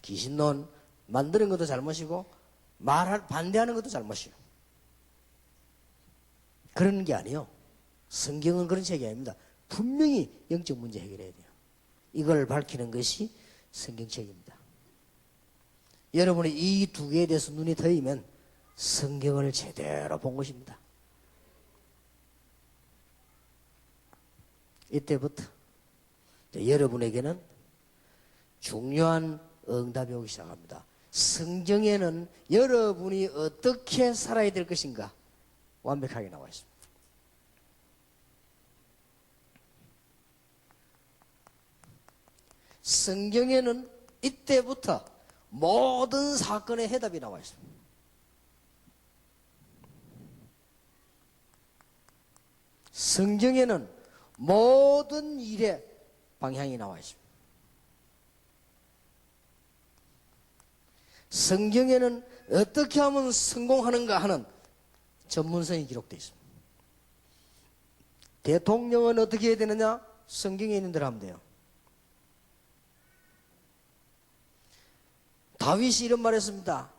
귀신론 만드는 것도 잘못이고 반대하는 것도 잘못이에요. 그런 게 아니에요. 성경은 그런 책이 아닙니다. 분명히 영적 문제 해결해야 돼요. 이걸 밝히는 것이 성경책입니다. 여러분이 이 두 개에 대해서 눈이 트이면 성경을 제대로 본 것입니다. 이때부터 여러분에게는 중요한 응답이 오기 시작합니다. 성경에는 여러분이 어떻게 살아야 될 것인가 완벽하게 나와 있습니다. 성경에는 이때부터 모든 사건의 해답이 나와 있습니다. 성경에는 모든 일의 방향이 나와 있습니다. 성경에는 어떻게 하면 성공하는가 하는 전문성이 기록되어 있습니다. 대통령은 어떻게 해야 되느냐? 성경에 있는 대로 하면 돼요. 다윗이 이런 말 했습니다.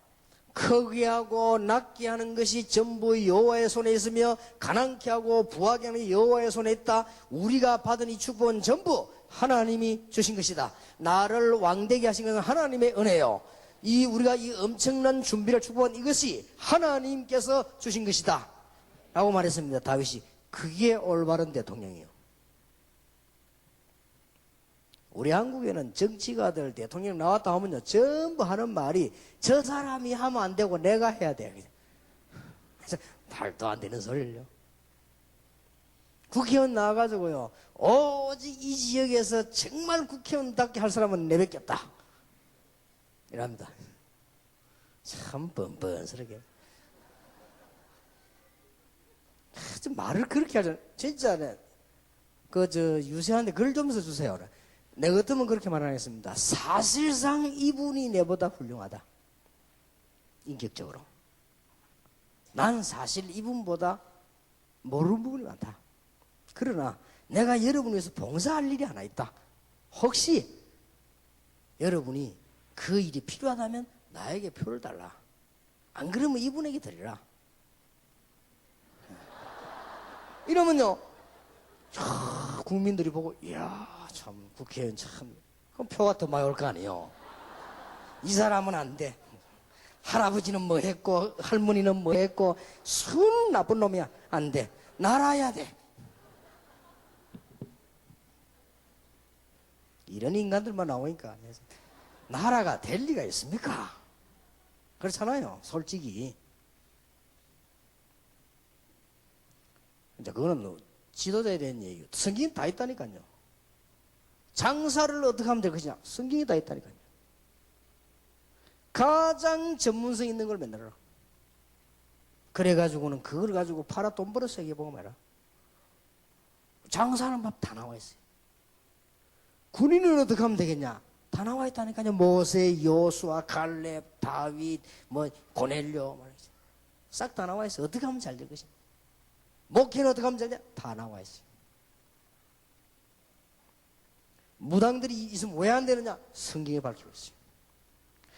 크게 하고 낮게 하는 것이 전부 여호와의 손에 있으며 가난케 하고 부하게 하는 여호와의 손에 있다. 우리가 받은 이 축복은 전부 하나님이 주신 것이다. 나를 왕되게 하신 것은 하나님의 은혜요. 우리가 이 엄청난 준비를 축복한 이것이 하나님께서 주신 것이다 라고 말했습니다. 다윗이. 그게 올바른 대통령이에요. 우리 한국에는 정치가들 대통령 나왔다 하면요 전부 하는 말이 저 사람이 하면 안 되고 내가 해야 돼. 그래서 말도 안 되는 소리를요. 국회의원 나와가지고요 오직 이 지역에서 정말 국회의원답게 할 사람은 내뱉겠다 이랍니다. 참 뻔뻔스럽게 좀 말을 그렇게 하잖아. 진짜네. 유세한테 글 좀 써주세요. 내 같으면 그렇게 말하겠습니다. 사실상 이분이 내보다 훌륭하다. 인격적으로. 난 사실 이분보다 모르는 부분이 많다. 그러나 내가 여러분을 위해서 봉사할 일이 하나 있다. 혹시 여러분이 그 일이 필요하다면 나에게 표를 달라. 안 그러면 이분에게 드리라. 이러면요 국민들이 보고 이야 참 국회의원 참 그럼 표가 더 많이 올 거 아니에요. 이 사람은 안 돼. 할아버지는 뭐 했고 할머니는 뭐 했고 순 나쁜 놈이야. 안 돼. 날아야 돼. 이런 인간들만 나오니까 나라가 될 리가 있습니까? 그렇잖아요. 솔직히. 이제 그거는 지도자에 대한 얘기예요. 성경이 다 있다니까요. 장사를 어떻게 하면 될 것이냐? 성경이 다 있다니까요. 가장 전문성 있는 걸 만들어라. 그래가지고는 그걸 가지고 팔아 돈 벌어 세게 보고 말아. 장사하는 법 다 나와 있어요. 군인은 어떻게 하면 되겠냐? 다 나와 있다니까요. 모세, 여호수아, 갈렙, 다윗, 고넬료 말이죠. 싹 다 나와 있어요. 어떻게 하면 잘 될 것이냐? 목회는 어떻게 하면 잘 되냐? 다 나와 있어요. 무당들이 있으면 왜 안 되느냐? 성경에 밝히고 있어요.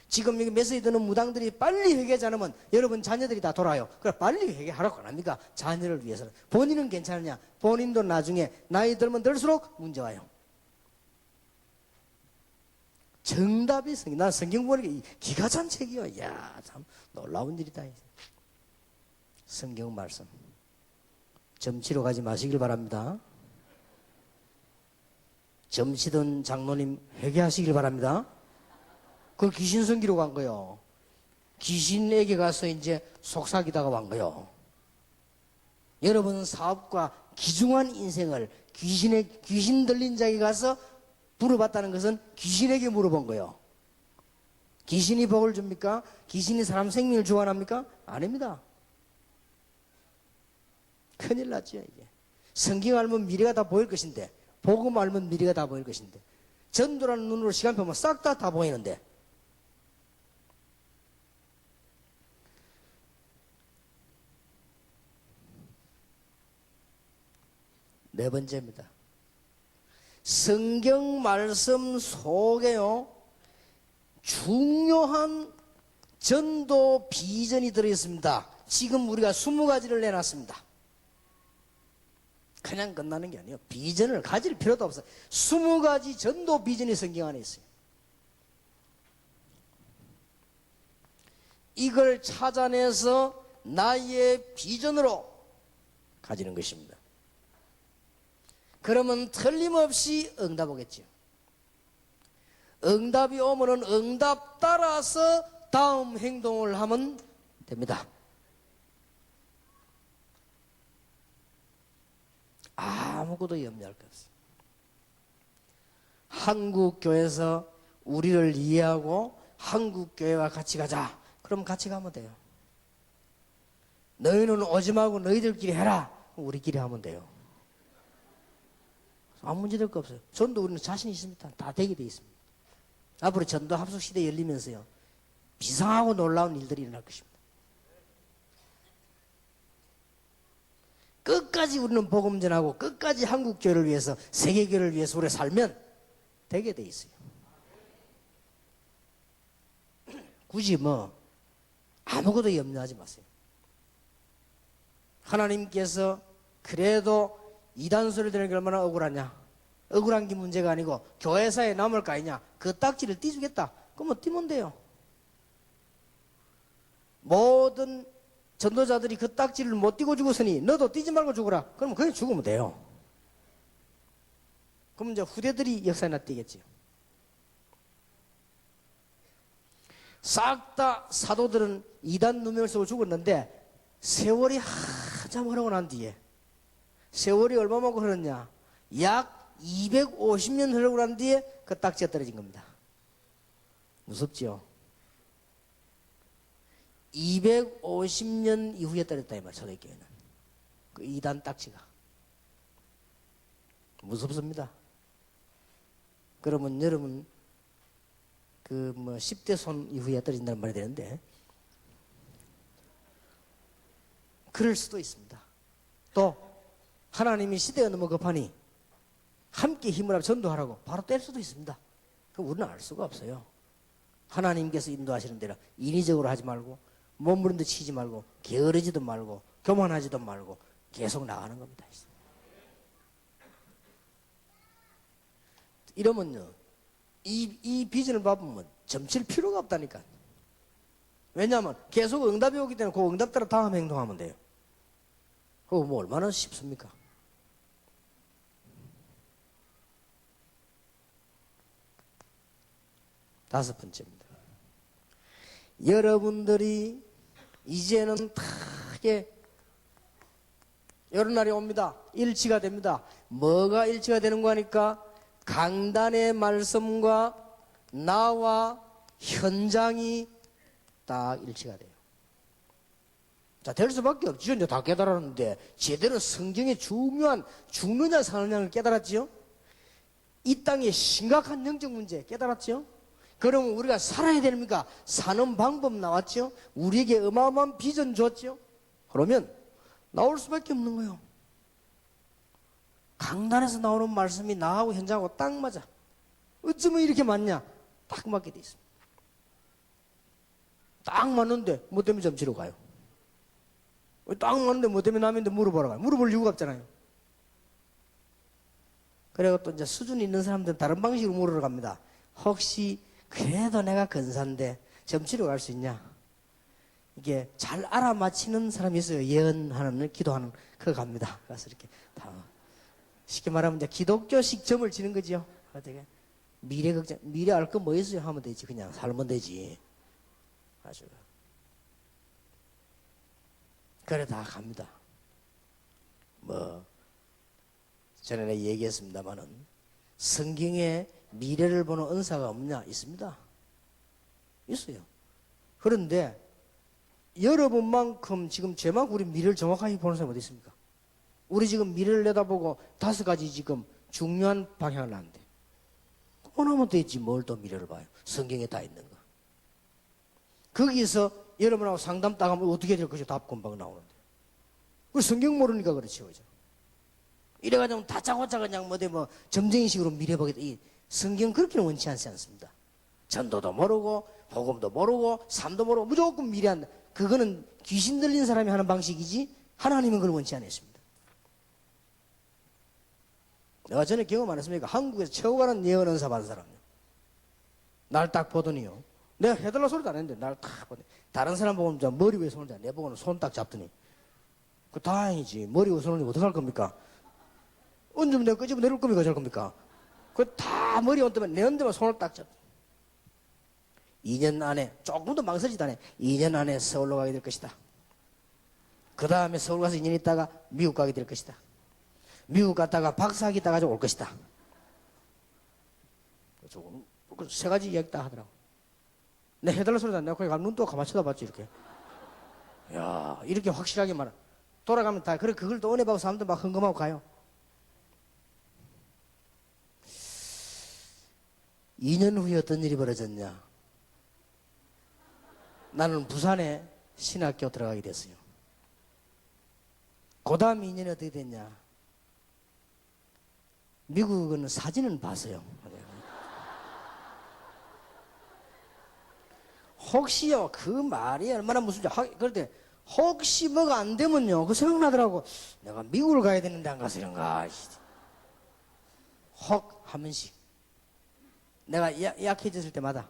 지금 여기 메시지 듣는 무당들이 빨리 회개하지 않으면 여러분 자녀들이 다 돌아요. 그래 빨리 회개하라고 안 합니까? 자녀를 위해서는. 본인은 괜찮으냐? 본인도 나중에 나이 들면 들수록 문제 와요. 정답이 성경. 난 성경 보니까 기가 찬 책이요. 이야 참 놀라운 일이다. 성경 말씀. 점치러 가지 마시길 바랍니다. 점치던 장로님 회개하시길 바랍니다. 그걸 귀신 섬기러 간 거요. 귀신에게 가서 이제 속삭이다가 간 거요. 여러분 사업과 귀중한 인생을 귀신 들린 자에게 가서 물어봤다는 것은 귀신에게 물어본 거요. 귀신이 복을 줍니까? 귀신이 사람 생명을 주관합니까? 아닙니다. 큰일 났죠 이게. 성경 알면 미래가 다 보일 것인데, 복음 알면 미래가 다 보일 것인데, 전도라는 눈으로 시간 펴면 싹 다 보이는데. 네 번째입니다. 성경 말씀 속에요 중요한 전도 비전이 들어있습니다. 지금 우리가 20가지를 내놨습니다. 그냥 끝나는 게 아니에요. 비전을 가질 필요도 없어요. 20가지 전도 비전이 성경 안에 있어요. 이걸 찾아내서 나의 비전으로 가지는 것입니다. 그러면 틀림없이 응답 오겠죠. 응답이 오면은 응답 따라서 다음 행동을 하면 됩니다. 아무것도 염려할 것 없어요. 한국 교회에서 우리를 이해하고 한국 교회와 같이 가자. 그럼 같이 가면 돼요. 너희는 오지 말고 너희들끼리 해라. 그럼 우리끼리 하면 돼요. 아무 문제 될 거 없어요. 전도 우리는 자신 있습니다. 다 되게 돼 있습니다. 앞으로 전도 합숙 시대 열리면서요, 비상하고 놀라운 일들이 일어날 것입니다. 끝까지 우리는 복음 전하고 끝까지 한국 교회를 위해서, 세계 교회를 위해서 우리가 살면 되게 돼 있어요. 굳이 뭐 아무것도 염려하지 마세요. 하나님께서 그래도 이단 소리 들으는 게 얼마나 억울하냐. 억울한 게 문제가 아니고 교회사에 남을 거 아니냐. 그 딱지를 띄주겠다. 그러면 띄면 돼요. 모든 전도자들이 그 딱지를 못 띄고 죽었으니 너도 띄지 말고 죽어라. 그러면 그냥 죽으면 돼요. 그럼 이제 후대들이 역사에나 띄겠지요. 싹 다 사도들은 이단 누명을 쓰고 죽었는데 세월이 한참 흐르고 난 뒤에, 세월이 얼마만큼 흐르냐, 약 250년 흐르고 난 뒤에 그 딱지가 떨어진 겁니다. 무섭지요? 250년 이후에 떨어졌다 이 말, 초대교회는. 그 이단 딱지가. 무섭습니다. 그러면 여러분 그 뭐 10대 손 이후에 떨어진다는 말이 되는데, 그럴 수도 있습니다. 또 하나님이 시대가 너무 급하니 함께 힘을 합쳐 전도하라고 바로 뗄 수도 있습니다. 그럼 우리는 알 수가 없어요. 하나님께서 인도하시는 대로 인위적으로 하지 말고, 몸부림도 치지 말고, 게으르지도 말고, 교만하지도 말고 계속 나가는 겁니다. 이러면요, 이 비전을 밟으면 점칠 필요가 없다니까. 왜냐하면 계속 응답이 오기 때문에 그 응답 따라 다음 행동하면 돼요. 그거 뭐 얼마나 쉽습니까? 다섯 번째입니다. 여러분들이 이제는 다 이런 날이 옵니다. 일치가 됩니다. 뭐가 일치가 되는 거니까 강단의 말씀과 나와 현장이 딱 일치가 돼요. 자, 될 수밖에 없죠. 이제 다 깨달았는데 제대로 성경의 중요한 죽느냐 사느냐를 깨달았지요. 이 땅의 심각한 영적 문제 깨달았죠. 그러면 우리가 살아야 됩니까? 사는 방법 나왔죠. 우리에게 어마어마한 비전 줬죠. 그러면 나올 수밖에 없는 거예요. 강단에서 나오는 말씀이 나하고 현장하고 딱 맞아. 어쩌면 이렇게 맞냐? 딱 맞게 돼 있습니다. 딱 맞는데 뭐 때문에 점치러 가요? 딱 맞는데 뭐 때문에 남인데 물어보러 가요? 물어볼 이유가 없잖아요. 그리고 또 이제 수준 있는 사람들은 다른 방식으로 물으러 갑니다. 혹시 그래도 내가 근사인데 점치러 갈 수 있냐? 이게 잘 알아맞히는 사람이 있어요. 예언하는, 기도하는, 그거 갑니다. 가서 이렇게 다. 쉽게 말하면 이제 기독교식 점을 치는 거지요. 어떻게? 미래 걱정, 미래 알 거 뭐 있어요? 하면 되지. 그냥 살면 되지. 아주. 그래, 다 갑니다. 뭐, 전에 얘기했습니다만은, 성경에 미래를 보는 은사가 없냐? 있습니다. 있어요. 그런데, 여러분만큼 지금 제만큼 우리 미래를 정확하게 보는 사람이 어디 있습니까? 우리 지금 미래를 내다보고 5가지 지금 중요한 방향을 나는데, 그거나면 되지 뭘 또 미래를 봐요. 성경에 다 있는 거. 거기서 여러분하고 상담 딱 하면 어떻게 될 것이 답 금방 나오는데. 그 성경 모르니까 그렇지, 그죠? 이래가지고 다짜고짜 그냥 뭐 점쟁이식으로 미래 보겠다. 이 성경 그렇게는 원치 않지 않습니다. 전도도 모르고, 복음도 모르고, 삶도 모르고, 무조건 미래한다. 그거는 귀신 들린 사람이 하는 방식이지, 하나님은 그걸 원치 않았습니다. 내가 전에 경험 안 했습니까? 한국에서 최고 가는 예언 은사 받은 사람이요. 날 딱 보더니요. 내가 해달라 소리도 안 했는데, 날 딱 보더니. 다른 사람 보면 머리 위에 손을 잡, 내 보고는 손 딱 잡더니. 그 다행이지. 머리 위에 손을 어떡할 겁니까? 얹으면 내가 끄집어 내릴 겁니까? 어쩔 겁니까? 그 다 머리 얹으면 내 얹으면 손을 딱 잡. 2년 안에, 조금도 망설이지도 않아. 2년 안에 서울로 가게 될 것이다. 그 다음에 서울 가서 2년 있다가 미국 가게 될 것이다. 미국 갔다가 박사학위 따가지고 올 것이다. 어쩌고 세 가지 이야기 다 하더라고. 내 해달라 소리도 안 내고 거기 가면 눈도 가만 쳐다봤지 이렇게. 야 이렇게 확실하게 말하. 돌아가면 다 그래 그걸 또 은혜 받고 사람들 막 흥금하고 가요. 2년 후에 어떤 일이 벌어졌냐? 나는 부산에 신학교 들어가게 됐어요. 그 다음 2년이 어떻게 됐냐? 미국은 사진은 봤어요. 혹시요, 그 말이 얼마나 무슨, 그런데 혹시 뭐가 안 되면요, 그 생각나더라고. 내가 미국을 가야 되는데 안 가서 이런가. 혹 하면씩. 내가 약해졌을 때마다.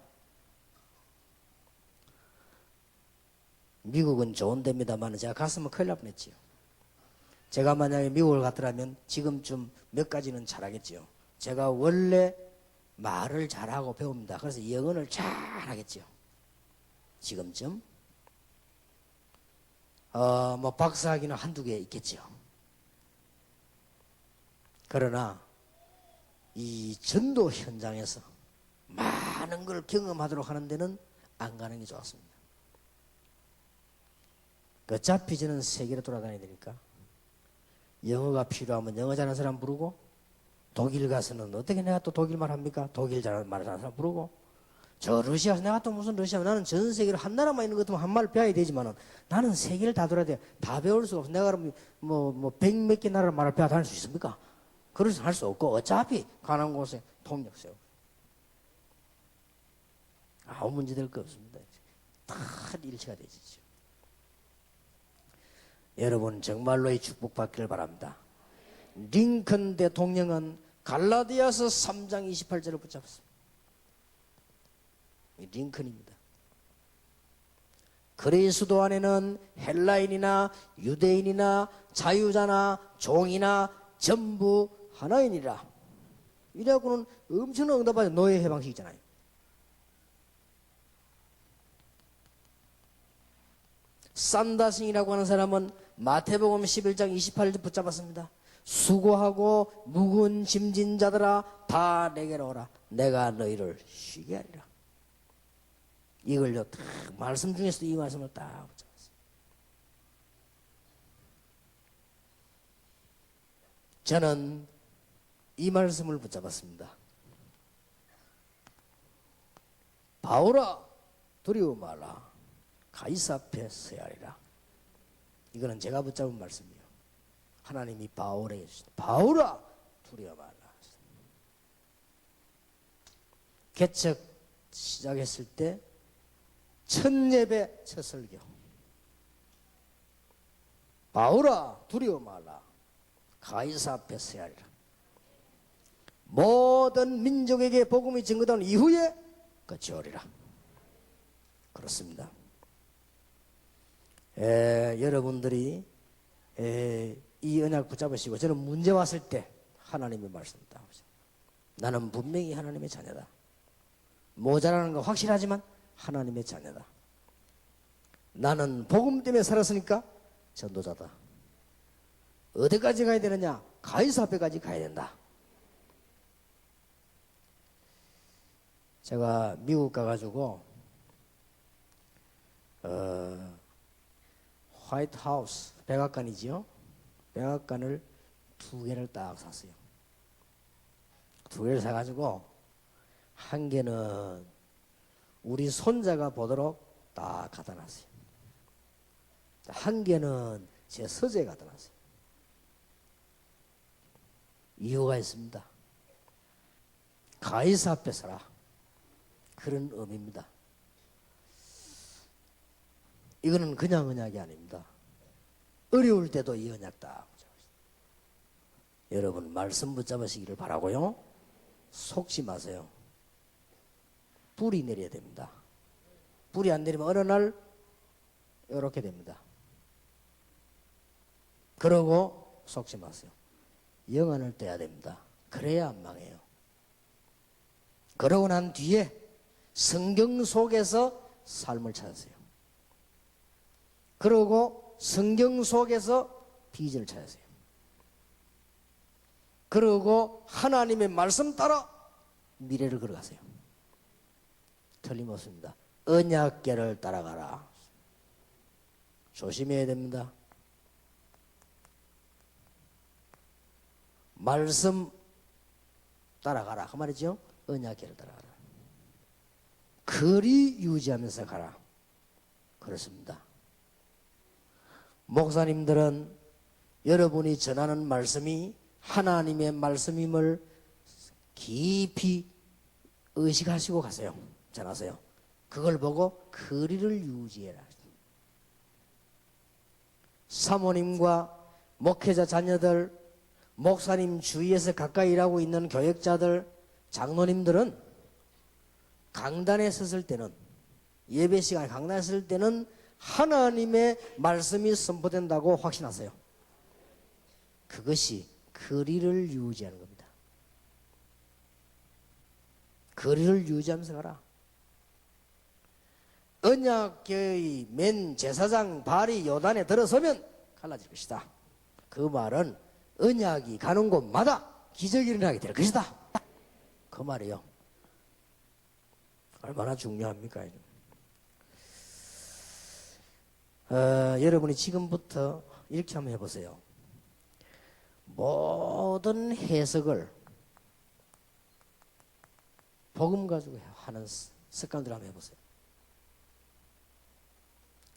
미국은 좋은 데입니다만 제가 갔으면 큰일 날 뻔했지요. 제가 만약에 미국을 갔더라면 지금쯤 몇 가지는 잘하겠지요. 제가 원래 말을 잘하고 배웁니다. 그래서 영어를 잘하겠지요. 지금쯤 뭐 박사학위는 한두 개 있겠지요. 그러나 이 전도 현장에서 많은 걸 경험하도록 하는 데는 안 가는 게 좋았습니다. 어차피 저는 세계로 돌아다녀야 되니까 영어가 필요하면 영어 잘하는 사람 부르고, 독일 가서는 어떻게 내가 또 독일말 합니까? 독일 잘하는 말 잘하는 사람 부르고, 저 러시아에서 내가 또 무슨 러시아, 나는 전 세계로 한 나라만 있는 것 같으면 한 말 배워야 되지만은 나는 세계를 다 돌아야 돼. 다 배울 수가 없어. 내가 그러면 백 몇 개 나라 말을 배워 다닐 수 있습니까? 그래서 할 수 없고, 어차피 가는 곳에 통역 세우고 아무 문제 될 거 없습니다. 다 일치가 되지죠. 여러분 정말로 이 축복받기를 바랍니다. 링컨 대통령은 갈라디아서 3장 28절을 붙잡았습니다. 링컨입니다. 그리스도 안에는 헬라인이나 유대인이나 자유자나 종이나 전부 하나이니라. 이래갖고는 엄청난 응답하죠. 노예 해방식이잖아요. 산다승이라고 하는 사람은 마태복음 11장 28절 붙잡았습니다. 수고하고 무거운 짐진 자들아 다 내게로 오라. 내가 너희를 쉬게 하리라. 이걸요 딱 말씀 중에서 이 말씀을 딱 붙잡았어요. 저는 이 말씀을 붙잡았습니다. 바울아 두려워 말라. 가이사 앞에 서야 하리라. 이거는 제가 붙잡은 말씀이에요. 하나님이 바울에게 주신 바울아 두려워 말라. 개척 시작했을 때 첫 예배 첫 설교, 바울아 두려워 말라. 가이사 앞에 서야 하리라. 모든 민족에게 복음이 증거된 이후에 끝이 오리라. 그렇습니다. 여러분들이 이 언약 붙잡으시고, 저는 문제 왔을 때 하나님의 말씀을 따오죠. 나는 분명히 하나님의 자녀다. 모자라는 거 확실하지만 하나님의 자녀다. 나는 복음 때문에 살았으니까 전도자다. 어디까지 가야 되느냐? 가이사 앞에까지 가야 된다. 제가 미국 가가지고 화이트 하우스 백악관이지요. 백악관을 2개를 딱 샀어요. 2개를 사가지고 한 개는 우리 손자가 보도록 딱 갖다 놨어요. 한 개는 제 서재에 갖다 놨어요. 이유가 있습니다. 가이사 앞에 서라. 그런 의미입니다. 이거는 그냥 언약이 아닙니다. 어려울 때도 이 언약 딱 붙잡으시다. 여러분 말씀 붙잡으시기를 바라고요. 속지 마세요. 불이 내려야 됩니다. 불이 안 내리면 어느 날 이렇게 됩니다. 그러고 속지 마세요. 영안을 떼야 됩니다. 그래야 안 망해요. 그러고 난 뒤에 성경 속에서 삶을 찾으세요. 그러고 성경 속에서 비전을 찾으세요. 그러고 하나님의 말씀 따라 미래를 걸어가세요. 틀림없습니다. 언약궤를 따라가라. 조심해야 됩니다. 말씀 따라가라 그 말이죠. 언약궤를 따라가라. 거리 유지하면서 가라. 그렇습니다. 목사님들은 여러분이 전하는 말씀이 하나님의 말씀임을 깊이 의식하시고 가세요. 전하세요. 그걸 보고 거리를 유지해라. 사모님과 목회자 자녀들, 목사님 주위에서 가까이 일하고 있는 교역자들, 장로님들은 강단에 섰을 때는, 예배 시간에 강단에 섰을 때는 하나님의 말씀이 선포된다고 확신하세요. 그것이 거리를 유지하는 겁니다. 거리를 유지하면서 가라. 언약궤의 맨 제사장 발이 요단에 들어서면 갈라질 것이다. 그 말은 언약이 가는 곳마다 기적이 일어나게 될 것이다. 그 말이에요. 얼마나 중요합니까? 여러분이 지금부터 이렇게 한번 해보세요. 모든 해석을 복음 가지고 하는 습관들 한번 해보세요.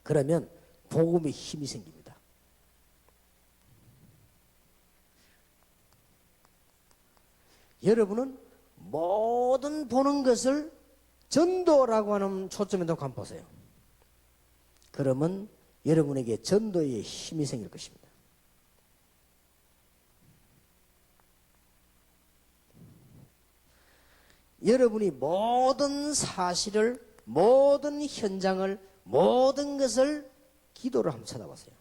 그러면 복음의 힘이 생깁니다. 여러분은 모든 보는 것을 전도라고 하는 초점에 놓고 한번 보세요. 그러면 여러분에게 전도의 힘이 생길 것입니다. 여러분이 모든 사실을, 모든 현장을, 모든 것을 기도로 한번 쳐다보세요.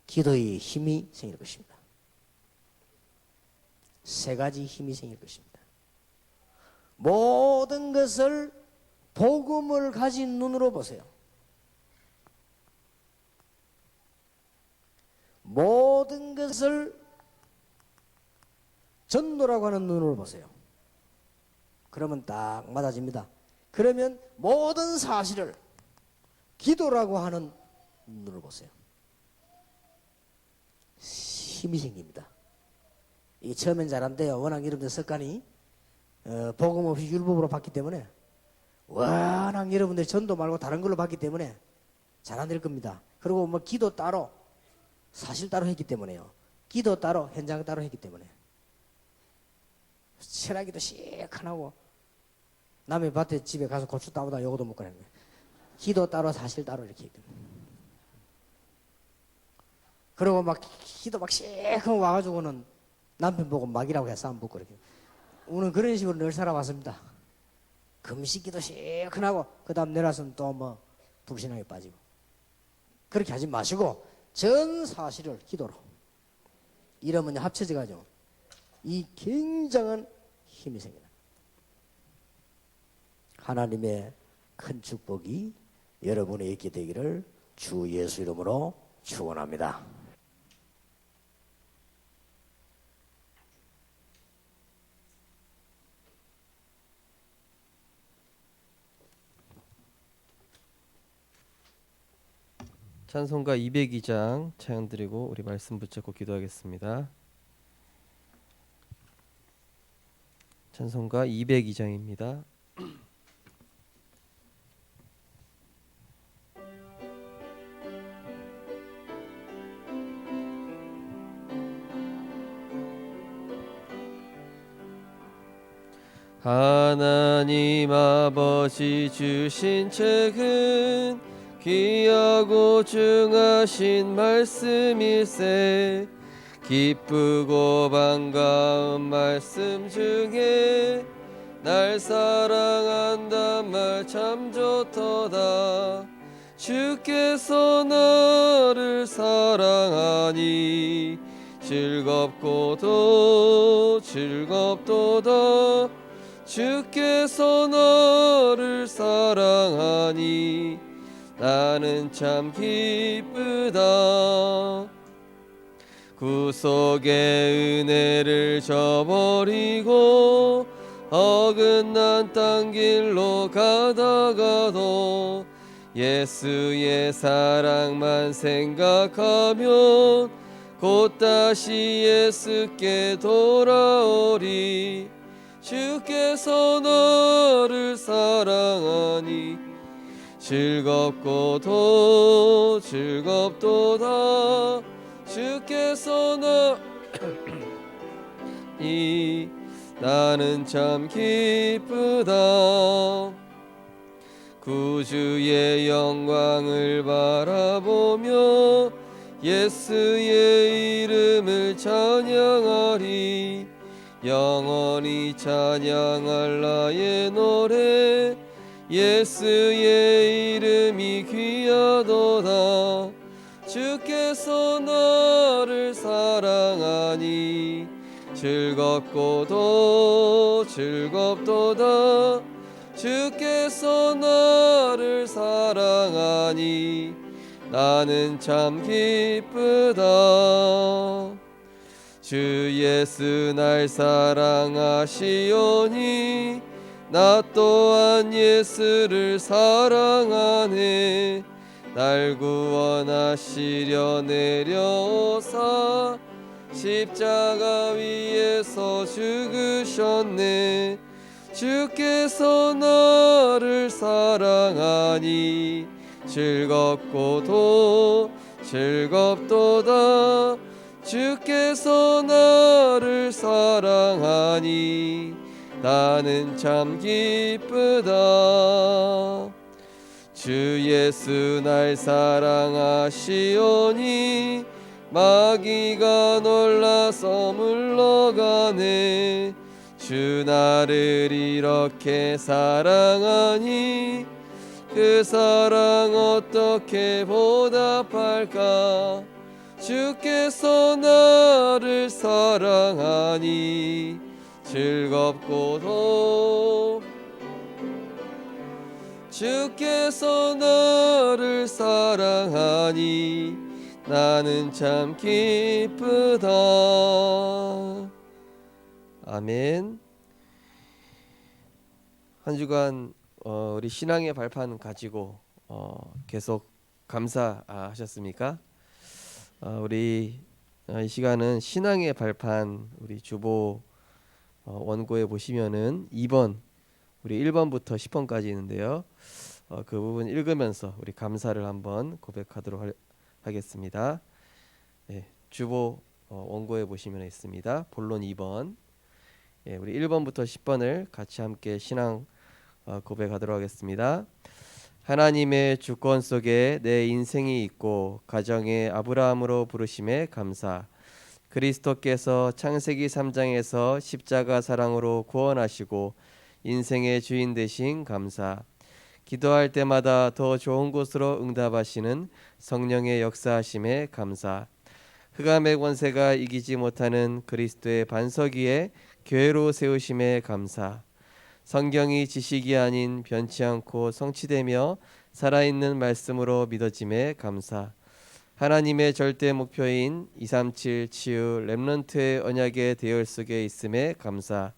기도의 힘이 생길 것입니다. 세 가지 힘이 생길 것입니다. 모든 것을 복음을 가진 눈으로 보세요. 모든 것을 전도라고 하는 눈으로 보세요. 그러면 딱 맞아집니다. 그러면 모든 사실을 기도라고 하는 눈으로 보세요. 힘이 생깁니다. 이게 처음엔 잘 안 돼요. 워낙 여러분들 습관이 복음 없이 율법으로 봤기 때문에, 워낙 여러분들 전도 말고 다른 걸로 봤기 때문에 잘 안 될 겁니다. 그리고 뭐 기도 따로, 사실 따로 했기 때문에요. 기도 따로, 현장 따로 했기 때문에. 철학기도 시큰하고 남의 밭에 집에 가서 고추 따오다 요거도 못 가는 거예요. 기도 따로, 사실 따로 이렇게 했거든요. 그리고 막 기도 막 시큰 와가지고는 남편 보고 막이라고 해서 싸움 붙고 이렇게. 우리는 그런 식으로 늘 살아왔습니다. 금식기도 시큰하고 그 다음 내려서는 또 뭐 불신앙에 빠지고. 그렇게 하지 마시고 전 사실을 기도로. 이러면 합쳐져가지고 이 굉장한 힘이 생겨요. 하나님의 큰 축복이 여러분에 있게 되기를 주 예수 이름으로 축원합니다. 찬송가 202장 찬양 드리고 우리 말씀 붙잡고 기도하겠습니다. 찬송가 202장입니다. 하나님 아버지 주신 책은 귀하고 중하신 말씀일세. 기쁘고 반가운 말씀 중에 날 사랑한단 말 참 좋도다. 주께서 나를 사랑하니 즐겁고도 즐겁도다. 주께서 나를 사랑하니 나는 참 기쁘다. 구속의 은혜를 저버리고 어긋난 땅 길로 가다가도 예수의 사랑만 생각하면 곧 다시 예수께 돌아오리. 주께서 너를 사랑하니 즐겁고도 즐겁도다. 주께서 너니 나는 참 기쁘다. 구주의 영광을 바라보며 예수의 이름을 찬양하리. 영원히 찬양할 나의 노래 예수의 이름이 귀하도다. 주께서 나를 사랑하니 즐겁고도 즐겁도다. 주께서 나를 사랑하니 나는 참 기쁘다. 주 예수 날 사랑하시오니 나 또한 예수를 사랑하네. 날 구원하시려 내려오사 십자가 위에서 죽으셨네. 주께서 나를 사랑하니 즐겁고도 즐겁도다. 주께서 나를 사랑하니 나는 참 기쁘다. 주 예수 날 사랑하시오니 마귀가 놀라서 물러가네. 주 나를 이렇게 사랑하니 그 사랑 어떻게 보답할까. 주께서 나를 사랑하니 즐겁고도 주께서 나를 사랑하니 나는 참 기쁘다. 아멘. 한 주간 우리 신앙의 발판 가지고 계속 감사하셨습니까? 우리 이 시간은 신앙의 발판 우리 주보 원고에 보시면은 2번 우리 1번부터 10번까지 있는데요. 그 부분 읽으면서 우리 감사를 한번 고백하도록 하겠습니다. 네, 주보 원고에 보시면 있습니다. 본론 2번. 우리 1번부터 10번을 같이 함께 신앙 고백하도록 하겠습니다. 하나님의 주권 속에 내 인생이 있고 가정의 아브라함으로 부르심에 감사. 그리스도께서 창세기 3장에서 십자가 사랑으로 구원하시고 인생의 주인 되신 감사. 기도할 때마다 더 좋은 곳으로 응답하시는 성령의 역사하심에 감사. 흑암의 권세가 이기지 못하는 그리스도의 반석 위에 교회로 세우심에 감사. 성경이 지식이 아닌 변치 않고 성취되며 살아있는 말씀으로 믿어짐에 감사. 하나님의 절대 목표인 237 치유 렘넌트의 언약의 대열 속에 있음에 감사.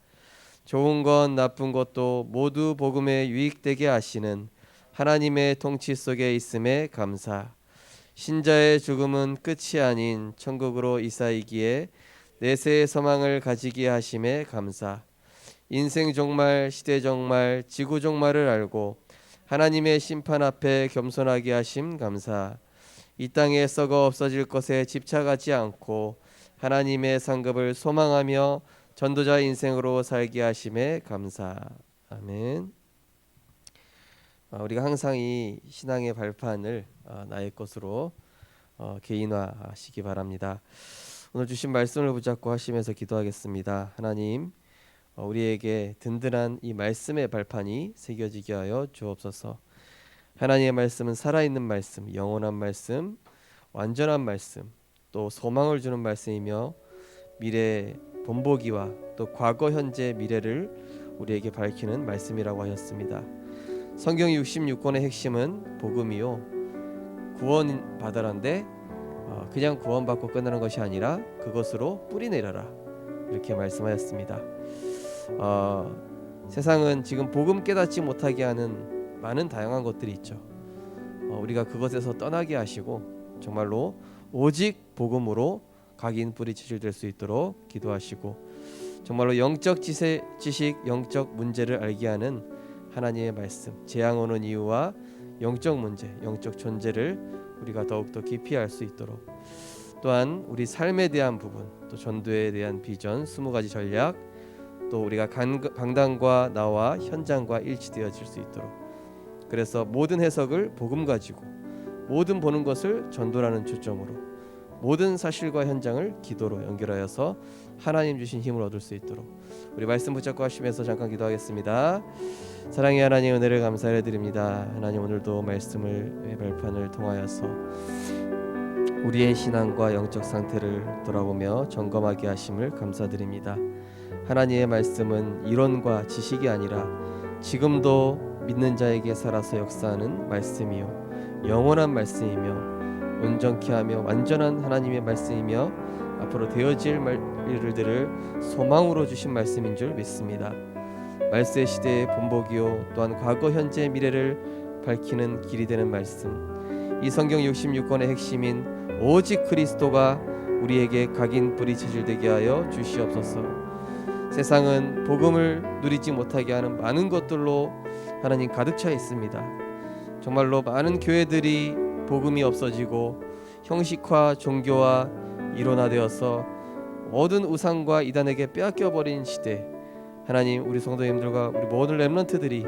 좋은 것 나쁜 것도 모두 복음에 유익되게 하시는 하나님의 통치 속에 있음에 감사. 신자의 죽음은 끝이 아닌 천국으로 이사이기에 내세의 소망을 가지게 하심에 감사. 인생 종말, 시대 종말, 지구 종말을 알고 하나님의 심판 앞에 겸손하게 하심 감사. 이 땅에 썩어 없어질 것에 집착하지 않고 하나님의 상급을 소망하며 전도자 인생으로 살게 하심에 감사. 아멘. 우리가 항상 이 신앙의 발판을 나의 것으로 개인화하시기 바랍니다. 오늘 주신 말씀을 붙잡고 하시면서 기도하겠습니다. 하나님, 우리에게 든든한 이 말씀의 발판이 새겨지게 하여 주옵소서. 하나님의 말씀은 살아있는 말씀, 영원한 말씀, 완전한 말씀, 또 소망을 주는 말씀이며 미래의 본보기와 또 과거, 현재, 미래를 우리에게 밝히는 말씀이라고 하셨습니다. 성경 66권의 핵심은 복음이요 구원 받으란데 그냥 구원받고 끝나는 것이 아니라 그것으로 뿌리 내려라 이렇게 말씀하셨습니다. 세상은 지금 복음 깨닫지 못하게 하는 많은 다양한 것들이 있죠. 우리가 그것에서 떠나게 하시고 정말로 오직 복음으로 각인 뿌리 체질 될 수 있도록 기도하시고 정말로 영적 지식, 영적 문제를 알게 하는 하나님의 말씀, 재앙 오는 이유와 영적 문제, 영적 존재를 우리가 더욱더 깊이 알 수 있도록 또한 우리 삶에 대한 부분, 또 전도에 대한 비전, 20가지 전략, 또 우리가 강단과 나와 현장과 일치되어질 수 있도록 그래서 모든 해석을 복음 가지고 모든 보는 것을 전도라는 초점으로 모든 사실과 현장을 기도로 연결하여서 하나님 주신 힘을 얻을 수 있도록 우리 말씀 붙잡고 하시면서 잠깐 기도하겠습니다. 사랑의 하나님 은혜를 감사해 드립니다. 하나님 오늘도 말씀을 발판을 통하여서 우리의 신앙과 영적 상태를 돌아보며 점검하게 하심을 감사드립니다. 하나님의 말씀은 이론과 지식이 아니라 지금도 믿는 자에게 살아서 역사하는 말씀이요 영원한 말씀이며 온전케 하며 완전한 하나님의 말씀이며 앞으로 되어질 일들을 소망으로 주신 말씀인 줄 믿습니다. 말세의 시대의 본보기요 또한 과거 현재 미래를 밝히는 길이 되는 말씀 이 성경 66권의 핵심인 오직 그리스도가 우리에게 각인 뿌리 체질되게 하여 주시옵소서. 세상은 복음을 누리지 못하게 하는 많은 것들로 하나님 가득 차 있습니다. 정말로 많은 교회들이 복음이 없어지고 형식화 종교와 이론화되어서 모든 우상과 이단에게 빼앗겨버린 시대 하나님 우리 성도님들과 우리 모든 렘넌트들이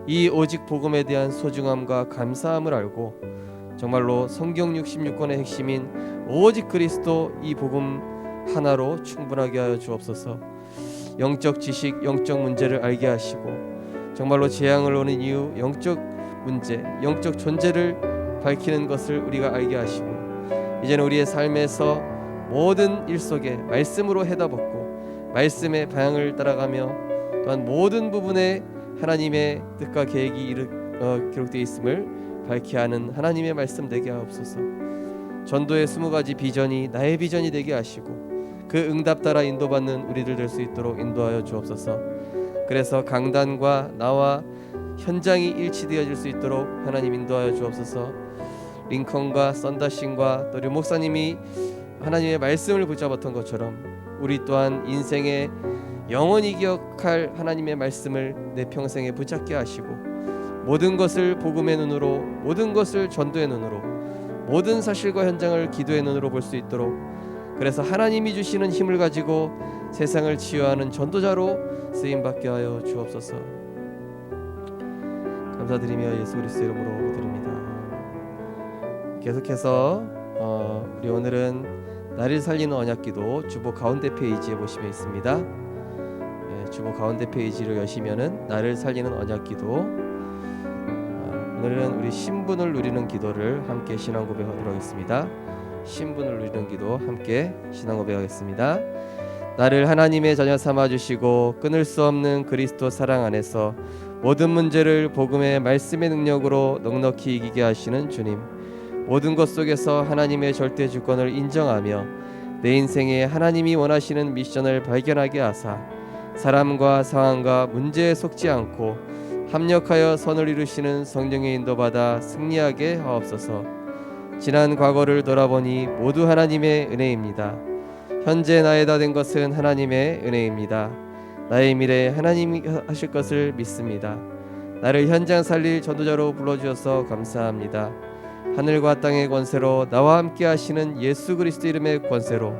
이 오직 복음에 대한 소중함과 감사함을 알고 정말로 성경 66권의 핵심인 오직 그리스도 이 복음 하나로 충분하게 하여 주옵소서. 영적 지식, 영적 문제를 알게 하시고 정말로 재앙을 오는 이유, 영적 문제, 영적 존재를 밝히는 것을 우리가 알게 하시고 이제는 우리의 삶에서 모든 일 속에 말씀으로 해답없고 말씀의 방향을 따라가며 또한 모든 부분에 하나님의 뜻과 계획이 기록되어 있음을 밝게 하는 하나님의 말씀 되게 하옵소서. 전도의 20가지 비전이 나의 비전이 되게 하시고 그 응답 따라 인도받는 우리들 될 수 있도록 인도하여 주옵소서. 그래서 강단과 나와 현장이 일치되어질 수 있도록 하나님 인도하여 주옵소서. 링컨과 썬다신과 또 류 목사님이 하나님의 말씀을 붙잡았던 것처럼 우리 또한 인생에 영원히 기억할 하나님의 말씀을 내 평생에 붙잡게 하시고 모든 것을 복음의 눈으로 모든 것을 전도의 눈으로 모든 사실과 현장을 기도의 눈으로 볼 수 있도록 그래서 하나님이 주시는 힘을 가지고 세상을 치유하는 전도자로 쓰임받게 하여 주옵소서. 감사드리며 예수 그리스도 이름으로 드립니다. 계속해서 우리 오늘은 나를 살리는 언약기도 주보 가운데 페이지에 보시면 있습니다. 주보 가운데 페이지를 여시면은 나를 살리는 언약기도 오늘은 우리 신분을 누리는 기도를 함께 신앙 고백하도록 하겠습니다. 신분을 누리는 기도 함께 신앙 고백하겠습니다. 나를 하나님의 자녀 삼아 주시고 끊을 수 없는 그리스도 사랑 안에서 모든 문제를 복음의 말씀의 능력으로 넉넉히 이기게 하시는 주님, 모든 것 속에서 하나님의 절대 주권을 인정하며 내 인생에 하나님이 원하시는 미션을 발견하게 하사 사람과 상황과 문제에 속지 않고 합력하여 선을 이루시는 성령의 인도받아 승리하게 하옵소서. 지난 과거를 돌아보니 모두 하나님의 은혜입니다. 현재 나에다 된 것은 하나님의 은혜입니다. 나의 미래에 하나님이 하실 것을 믿습니다. 나를 현장 살릴 전도자로 불러주셔서 감사합니다. 하늘과 땅의 권세로 나와 함께 하시는 예수 그리스도 이름의 권세로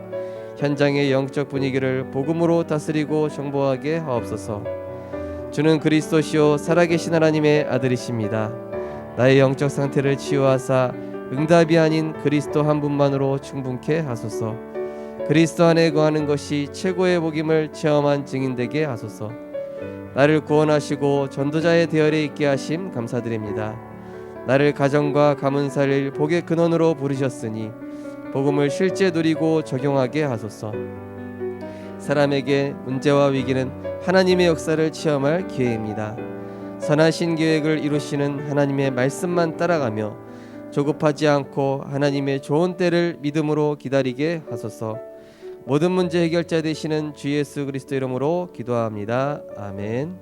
현장의 영적 분위기를 복음으로 다스리고 정복하게 하옵소서. 주는 그리스도시요 살아계신 하나님의 아들이십니다. 나의 영적 상태를 치유하사 응답이 아닌 그리스도 한 분만으로 충분케 하소서. 그리스도 안에 거하는 것이 최고의 복임을 체험한 증인되게 하소서. 나를 구원하시고 전도자의 대열에 있게 하심 감사드립니다. 나를 가정과 가문 살릴 복의 근원으로 부르셨으니 복음을 실제 누리고 적용하게 하소서. 사람에게 문제와 위기는 하나님의 역사를 체험할 기회입니다. 선하신 계획을 이루시는 하나님의 말씀만 따라가며 조급하지 않고 하나님의 좋은 때를 믿음으로 기다리게 하소서. 모든 문제 해결자 되시는 주 예수 그리스도 이름으로 기도합니다. 아멘.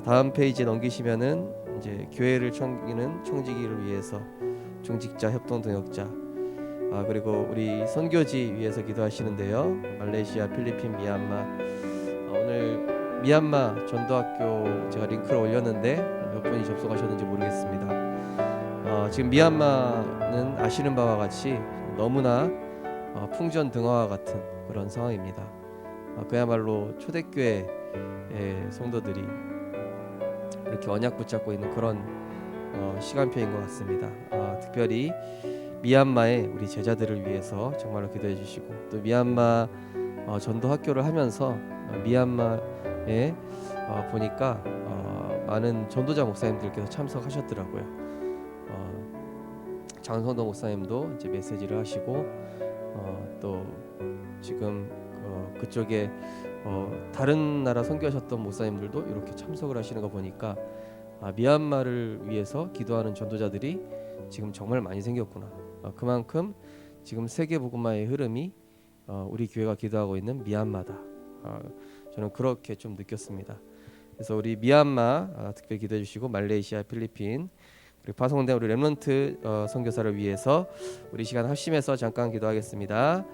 다음 페이지 넘기시면은 이제 교회를 섬기는 총지기를 위해서 중직자, 협동 동역자, 그리고 우리 선교지 위해서 기도하시는데요. 말레이시아, 필리핀, 미얀마. 오늘 미얀마 전도학교 제가 링크를 올렸는데 몇 분이 접속하셨는지 모르겠습니다. 지금 미얀마는 아시는 바와 같이 너무나 풍전등화와 같은 그런 상황입니다. 그야말로 초대교회 성도들이 이렇게 언약 붙잡고 있는 그런 시간표인 것 같습니다. 특별히 미얀마의 우리 제자들을 위해서 정말로 기도해 주시고, 또 미얀마 전도 학교를 하면서 미얀마에 보니까 많은 전도자 목사님들께서 참석하셨더라고요. 장성도 목사님도 이제 메시지를 하시고, 또 지금 그쪽에 다른 나라 선교하셨던 목사님들도 이렇게 참석을 하시는 거 보니까 미얀마를 위해서 기도하는 전도자들이 지금 정말 많이 생겼구나. 그만큼 지금 세계 복음화의 흐름이 우리 교회가 기도하고 있는 미얀마다. 저는 그렇게 좀 느꼈습니다. 그래서 우리 미얀마 특별히 기도해 주시고, 말레이시아, 필리핀, 그리고 파송된 우리 렘넌트 선교사를 위해서 우리 시간 합심해서 잠깐 기도하겠습니다.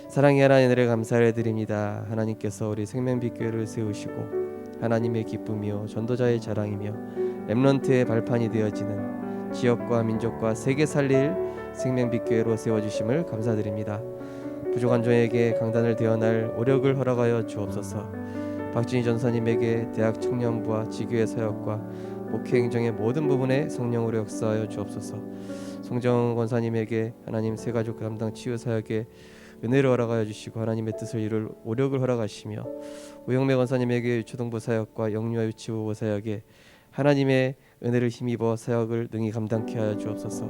사랑의 하나님, 은혜를 감사를 드립니다. 하나님께서 우리 생명빛 교회를 세우시고 하나님의 기쁨이요 전도자의 자랑이며 렘넌트의 발판이 되어지는 지역과 민족과 세계 살릴 생명빛 교회로 세워주심을 감사드립니다. 부족한 종에게 강단을 대어날 오력을 허락하여 주옵소서. 박진희 전사님에게 대학 청년부와 지교회 사역과 목회 행정의 모든 부분에 성령으로 역사하여 주옵소서. 송정 권사님에게 하나님 세가족 담당 치유 사역에 은혜를 허락하여 주시고 하나님의 뜻을 이룰 오력을 허락하시며, 우영매 권사님에게 초등부 사역과 영유아 유치부 사역에 하나님의 은혜를 힘입어 사역을 능히 감당케 하여 주옵소서.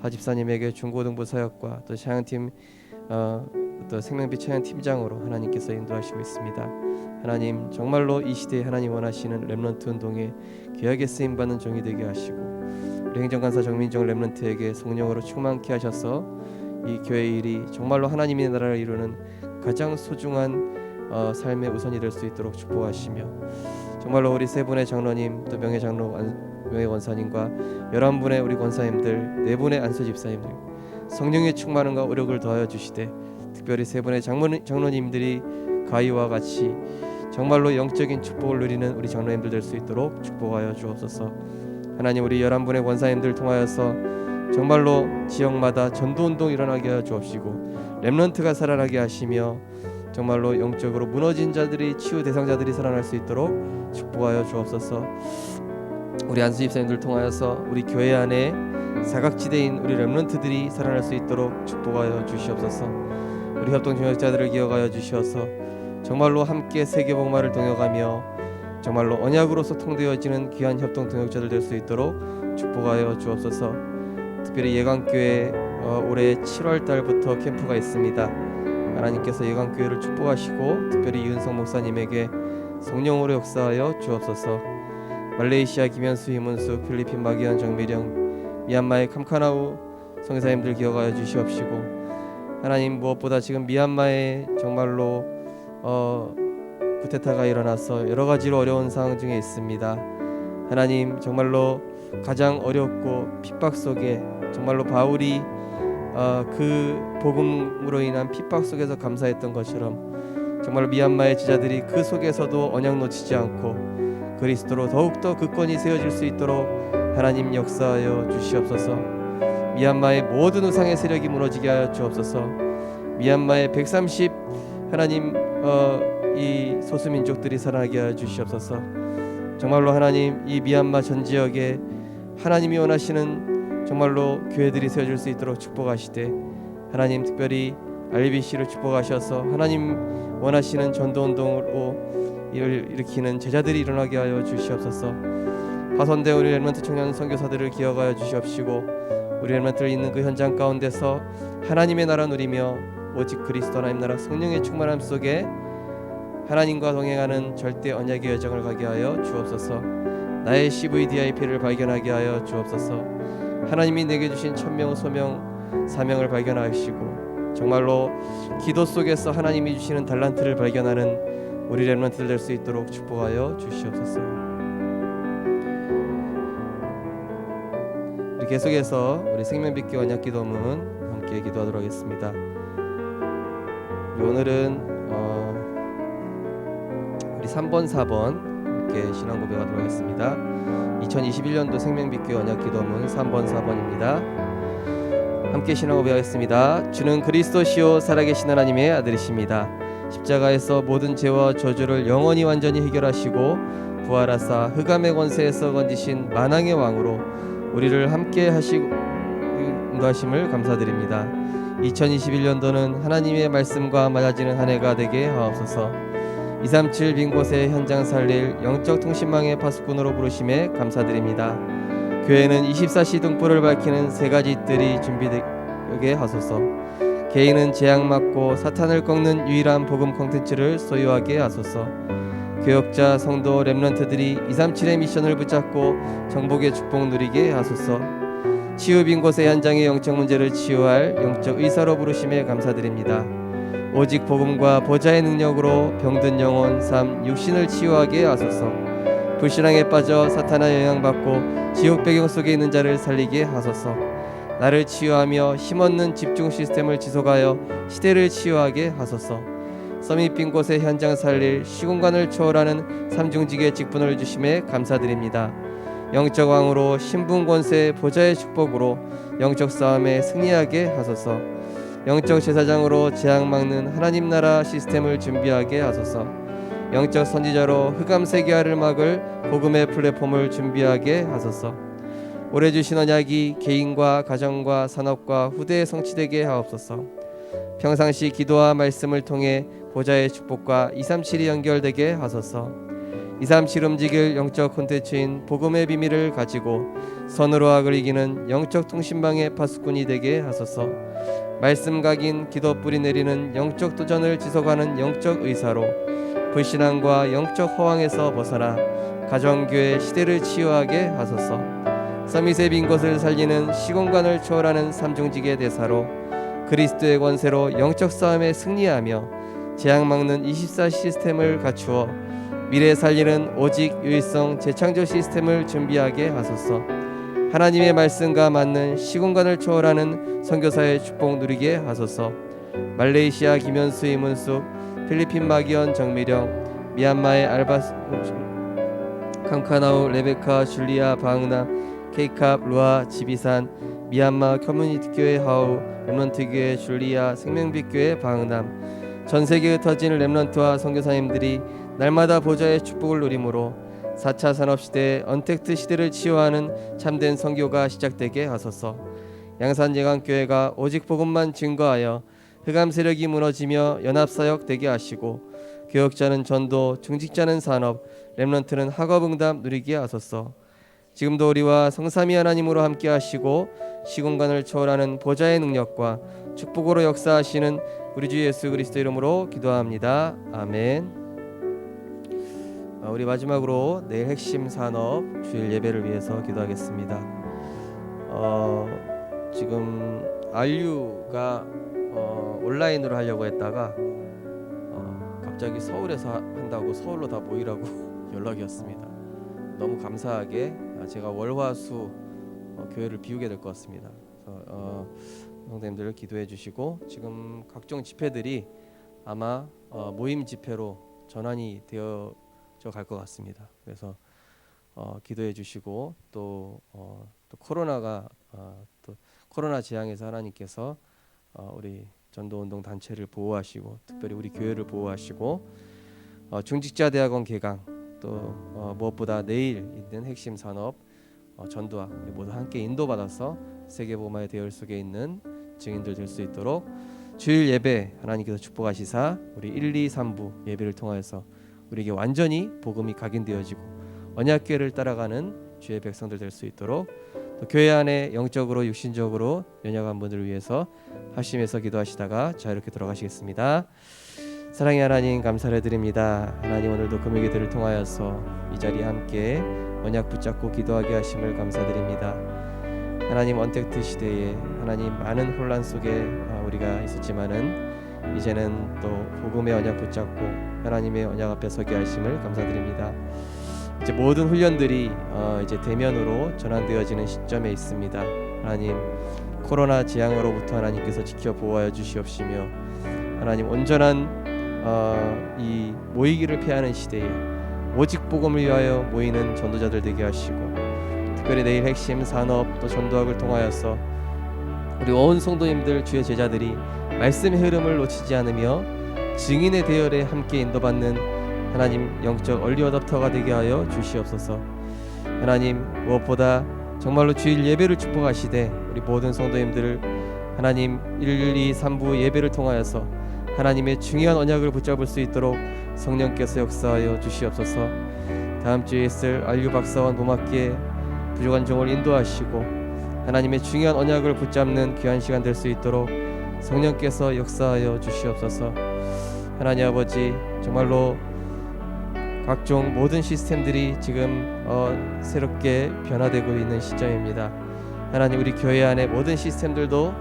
하집사님에게 중고등부 사역과 또 찬양팀 또 생명빛 찬양팀장으로 하나님께서 인도하시고 있습니다. 하나님, 정말로 이 시대에 하나님 원하시는 렘넌트 운동에 귀하게 쓰임받는 종이 되게 하시고, 우리 행정간사 정민정 렘넌트에게 성령으로 충만케 하셔서 이 교회 일이 정말로 하나님의 나라를 이루는 가장 소중한 삶의 우선이 될 수 있도록 축복하시며, 정말로 우리 세 분의 장로님, 또 명예장로 명예권사님과 11분의 우리 권사님들, 4분의 안수 집사님들 성령의 충만함과 오력을 더하여 주시되, 특별히 세 분의 장로님들이 가희와 같이 정말로 영적인 축복을 누리는 우리 장로님들 될 수 있도록 축복하여 주옵소서. 하나님, 우리 11분의 권사님들 통하여서 정말로 지역마다 전도운동 일어나게 하여 주옵시고, 렘넌트가 살아나게 하시며, 정말로 영적으로 무너진 자들이, 치유 대상자들이 살아날 수 있도록 축복하여 주옵소서. 우리 안수 집사님들 통하여서 우리 교회 안에 사각지대인 우리 렘넌트들이 살아날 수 있도록 축복하여 주시옵소서. 우리 협동 동역자들을 기억하여 주시어서 정말로 함께 세계 복음화를 동역하며 정말로 언약으로서 통되어지는 귀한 협동 동역자들 될 수 있도록 축복하여 주옵소서. 특별히 예강교회 올해 7월 달부터 캠프가 있습니다. 하나님께서 예강교회를 축복하시고 특별히 이은성 목사님에게 성령으로 역사하여 주옵소서. 말레이시아 김현수, 이문수, 필리핀 마기현, 정미령, 미얀마의 캄카나우 성교사님들 기억하여 주시옵시고, 하나님, 무엇보다 지금 미얀마에 정말로 쿠데타가 일어나서 여러 가지로 어려운 상황 중에 있습니다. 하나님, 정말로 가장 어렵고 핍박 속에 정말로 바울이 그 복음으로 인한 핍박 속에서 감사했던 것처럼 정말로 미얀마의 지자들이 그 속에서도 언약 놓치지 않고 그리스도로 더욱더 굳건히 세워질 수 있도록 하나님 역사하여 주시옵소서. 미얀마의 모든 우상의 세력이 무너지게 하여 주옵소서. 미얀마의 130 하나님 이 소수민족들이 살아나게 하여 주시옵소서. 정말로 하나님, 이 미얀마 전 지역에 하나님이 원하시는 정말로 교회들이 세워질 수 있도록 축복하시되, 하나님 특별히 RBC를 축복하셔서 하나님 원하시는 전도운동으로 일으키는 제자들이 일어나게 하여 주시옵소서. 파손된 우리 렘넌트 청년 선교사들을 기억하여 주시옵시고, 우리 렘넌트를 있는 그 현장 가운데서 하나님의 나라 누리며 오직 그리스도 하나님 나라 성령의 충만함 속에 하나님과 동행하는 절대 언약의 여정을 가게 하여 주옵소서. 나의 CVDIP를 발견하게 하여 주옵소서. 하나님이 내게 주신 천명, 소명, 사명을 발견하시고 정말로 기도 속에서 하나님이 주시는 달란트를 발견하는 우리 렘넌트들 될 수 있도록 축복하여 주시옵소서. 계속해서 우리 생명빛교 언약기도문 함께 기도하도록 하겠습니다. 오늘은 우리 3번 4번 함께 신앙 고백하도록 하겠습니다. 2021년도 생명빛교 언약기도문 3번 4번입니다. 함께 신앙 고백하겠습니다. 주는 그리스도시요 살아계신 하나님의 아들이십니다. 십자가에서 모든 죄와 저주를 영원히 완전히 해결하시고 부활하사 흑암의 권세에서 건지신 만왕의 왕으로 우리를 함께 하시고 인도하심을 감사드립니다. 2021년도는 하나님의 말씀과 맞아지는 한 해가 되게 하옵소서. 237 빈곳의 현장 살릴 영적 통신망의 파수꾼으로 부르심에 감사드립니다. 교회는 24시 등불을 밝히는 세 가지 뜰이 준비되게 하소서. 개인은 재앙 맞고 사탄을 꺾는 유일한 복음 콘텐츠를 소유하게 하소서. 교역자, 성도, 렘넌트들이 237의 미션을 붙잡고 정복의 축복 누리게 하소서. 치유 빈 곳의 현장의 영적 문제를 치유할 영적 의사로 부르심에 감사드립니다. 오직 복음과 보좌의 능력으로 병든 영혼, 삶, 육신을 치유하게 하소서. 불신앙에 빠져 사탄의 영향받고 지옥 배경 속에 있는 자를 살리게 하소서. 나를 치유하며 힘없는 집중 시스템을 지속하여 시대를 치유하게 하소서. 서밋 빈 곳의 현장 살릴 시공간을 초월하는 삼중직의 직분을 주심에 감사드립니다. 영적 왕으로 신분 권세 보좌의 축복으로 영적 싸움에 승리하게 하소서. 영적 제사장으로 재앙 막는 하나님 나라 시스템을 준비하게 하소서. 영적 선지자로 흑암 세계화를 막을 복음의 플랫폼을 준비하게 하소서. 올해 주신 언약이 개인과 가정과 산업과 후대에 성취되게 하옵소서. 평상시 기도와 말씀을 통해 보좌의 축복과 237이 연결되게 하소서. 237 움직일 영적 콘텐츠인 복음의 비밀을 가지고 선으로 악을 이기는 영적 통신망의 파수꾼이 되게 하소서. 말씀 각인 기도 뿌리 내리는 영적 도전을 지속하는 영적 의사로 불신앙과 영적 허황에서 벗어나 가정교회 시대를 치유하게 하소서. 서밋의 빈 곳을 살리는 시공간을 초월하는 삼중직의 대사로 그리스도의 권세로 영적 싸움에 승리하며 재앙 막는 24 시스템을 갖추어 미래 살리는 오직 유일성 재창조 시스템을 준비하게 하소서. 하나님의 말씀과 맞는 시공간을 초월하는 선교사의 축복 누리게 하소서. 말레이시아 김현수 이문숙, 필리핀 마기현 정미령, 미얀마의 알바스 캄카나우 레베카 줄리아 바응나, 케이캅 루아 지비산, 미얀마 커뮤니티 교회 하우, 렘넌트 교회 줄리아, 생명빛 교회 바응남, 전 세계에 흩어진 렘넌트와 선교사님들이 날마다 보좌의 축복을 누림으로 4차 산업시대의 언택트 시대를 치유하는 참된 선교가 시작되게 하소서. 양산예강교회가 오직 복음만 증거하여 흑암 세력이 무너지며 연합사역 되게 하시고 교역자는 전도, 중직자는 산업, 렘넌트는 학업응답 누리게 하소서. 지금도 우리와 성삼위 하나님으로 함께 하시고 시공간을 초월하는 보좌의 능력과 축복으로 역사하시는 우리 주 예수 그리스도 이름으로 기도합니다. 아멘. 우리 마지막으로 내일 핵심 산업 주일 예배를 위해서 기도하겠습니다. 지금 RU가 온라인으로 하려고 했다가 갑자기 서울에서 한다고 서울로 다 모이라고 연락이 왔습니다. 너무 감사하게 제가 월화수 교회를 비우게 될 것 같습니다. 성도님들 기도해 주시고 지금 각종 집회들이 아마 모임 집회로 전환이 되어져 갈 것 같습니다. 그래서 기도해 주시고 또 코로나가 또 코로나 재앙에서 하나님께서 우리 전도운동 단체를 보호하시고 특별히 우리 교회를 보호하시고 중직자대학원 개강 또 무엇보다 내일 있는 핵심 산업 전도와 우리 모두 함께 인도받아서 세계복음화의 대열 속에 있는 증인들 될 수 있도록 주일 예배 하나님께서 축복하시사 우리 1, 2, 3부 예배를 통하여서 우리에게 완전히 복음이 각인되어지고 언약궤를 따라가는 주의 백성들 될 수 있도록 또 교회 안에 영적으로 육신적으로 연약한 분들을 위해서 합심해서 기도하시다가 자유롭게 들어가시겠습니다. 사랑의 하나님 감사를 드립니다. 하나님 오늘도 금요기도를 통하여서 이 자리에 함께 언약 붙잡고 기도하게 하심을 감사드립니다. 하나님 언택트 시대에 하나님 많은 혼란 속에 우리가 있었지만은 이제는 또 복음의 언약 붙잡고 하나님의 언약 앞에 서게 하심을 감사드립니다. 이제 모든 훈련들이 이제 대면으로 전환되어지는 시점에 있습니다. 하나님 코로나 재앙으로부터 하나님께서 지켜 보호하여 주시옵시며 하나님 온전한 이 모이기를 피하는 시대에 오직 복음을 위하여 모이는 전도자들 되게 하시고 특별히 내일 핵심 산업 또 전도학을 통하여서 우리 온 성도님들 주의 제자들이 말씀의 흐름을 놓치지 않으며 증인의 대열에 함께 인도받는 하나님 영적 얼리 어답터가 되게 하여 주시옵소서. 하나님 무엇보다 정말로 주일 예배를 축복하시되 우리 모든 성도님들을 하나님 1, 2, 3부 예배를 통하여서 하나님의 중요한 언약을 붙잡을 수 있도록 성령께서 역사하여 주시옵소서. 다음 주에 있을 안류 박사원 봄학기에 부족한 종을 인도하시고 하나님의 중요한 언약을 붙잡는 귀한 시간 될 수 있도록 성령께서 역사하여 주시옵소서. 하나님 아버지 정말로 각종 모든 시스템들이 지금 새롭게 변화되고 있는 시점입니다. 하나님 우리 교회 안에 모든 시스템들도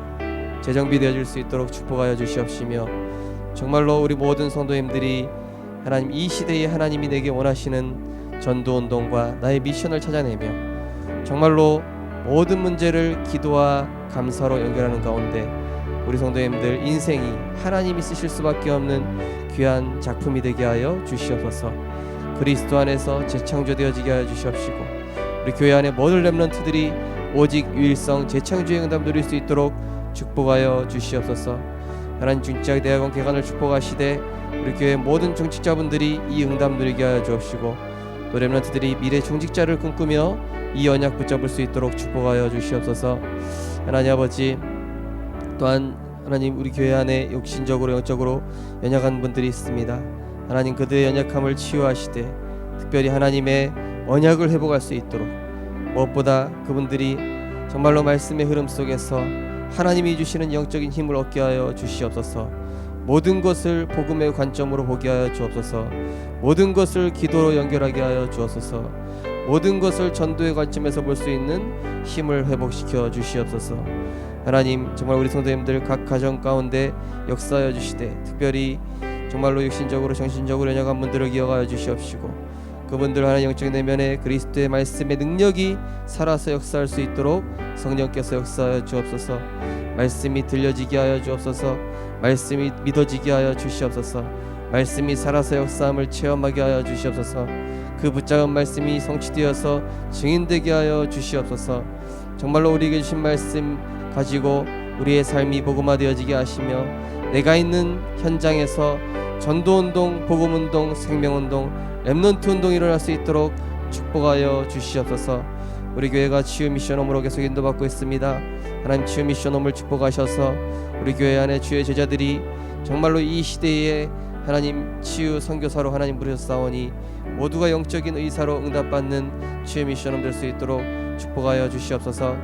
재정비되어질 수 있도록 축복하여 주시옵시며 정말로 우리 모든 성도님들이 하나님 이 시대에 하나님이 내게 원하시는 전도운동과 나의 미션을 찾아내며 정말로 모든 문제를 기도와 감사로 연결하는 가운데 우리 성도님들 인생이 하나님이 쓰실 수밖에 없는 귀한 작품이 되게 하여 주시옵소서. 그리스도 안에서 재창조되어지게 하여 주시옵시고 우리 교회 안에 모든 렘넌트들이 오직 유일성 재창조의 응답 누릴 수 있도록 축복하여 주시옵소서. 하나님 중직자 대학원 개관을 축복하시되 우리 교회 모든 중직자분들이 이 응답 누리게 하여 주옵시고 또 렘넌트들이 미래 중직자를 꿈꾸며 이 언약 붙잡을 수 있도록 축복하여 주시옵소서. 하나님 아버지 또한 하나님 우리 교회 안에 육신적으로 영적으로 연약한 분들이 있습니다. 하나님 그들의 연약함을 치유하시되 특별히 하나님의 언약을 회복할 수 있도록 무엇보다 그분들이 정말로 말씀의 흐름 속에서 하나님이 주시는 영적인 힘을 얻게 하여 주시옵소서. 모든 것을 복음의 관점으로 보게 하여 주옵소서. 모든 것을 기도로 연결하게 하여 주옵소서. 모든 것을 전도의 관점에서 볼 수 있는 힘을 회복시켜 주시옵소서. 하나님 정말 우리 성도님들 각 가정 가운데 역사하여 주시되 특별히 정말로 육신적으로 정신적으로 연약한 분들을 기억하여 주시옵시고 그분들 하나님 영적인 내면에 그리스도의 말씀의 능력이 살아서 역사할 수 있도록 성령께서 역사하여 주옵소서. 말씀이 들려지게 하여 주옵소서. 말씀이 믿어지게 하여 주시옵소서. 말씀이 살아서 역사함을 체험하게 하여 주시옵소서. 그 붙잡은 말씀이 성취되어서 증인되게 하여 주시옵소서. 정말로 우리에게 주신 말씀 가지고 우리의 삶이 복음화되어지게 하시며 내가 있는 현장에서 전도운동, 복음운동, 생명운동, 렘넌트운동이 일어날 수 있도록 축복하여 주시옵소서. 우리 교회가 치유 미션홈으로 계속 인도받고 있습니다. 하나님 치유 미션홈을 축복하셔서 우리 교회 안에 주의 제자들이 정말로 이 시대에 하나님 치유 선교사로 하나님 부르셨사오니 모두가 영적인 의사로 응답받는 치유 미션홈 될 수 있도록 축복하여 주시옵소서.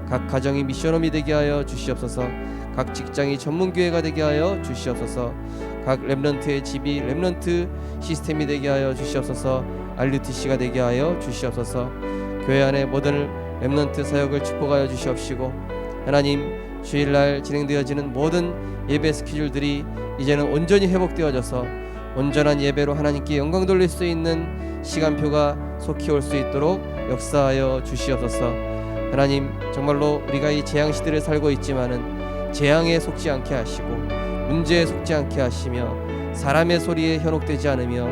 각 가정이 미션홈이 되게 하여 주시옵소서. 각 직장이 전문교회가 되게 하여 주시옵소서. 각 렘넌트의 집이 렘넌트 시스템이 되게 하여 주시옵소서. RUTC가 되게 하여 주시옵소서. 교회 안에 모든 렘넌트 사역을 축복하여 주시옵시고 하나님 주일날 진행되어지는 모든 예배 스케줄들이 이제는 온전히 회복되어져서 온전한 예배로 하나님께 영광 돌릴 수 있는 시간표가 속히 올 수 있도록 역사하여 주시옵소서. 하나님 정말로 우리가 이 재앙 시대를 살고 있지만은 재앙에 속지 않게 하시고 문제에 속지 않게 하시며 사람의 소리에 현혹되지 않으며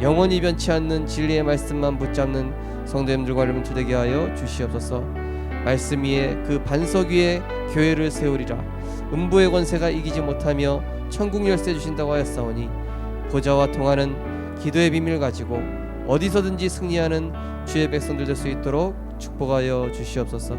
영원히 변치 않는 진리의 말씀만 붙잡는 성도님들과 렘넌트 되게 하여 주시옵소서. 말씀 위에 그 반석 위에 교회를 세우리라. 음부의 권세가 이기지 못하며 천국 열쇠 주신다고 하였사오니 보좌와 통하는 기도의 비밀 가지고 어디서든지 승리하는 주의 백성들 될 수 있도록 축복하여 주시옵소서.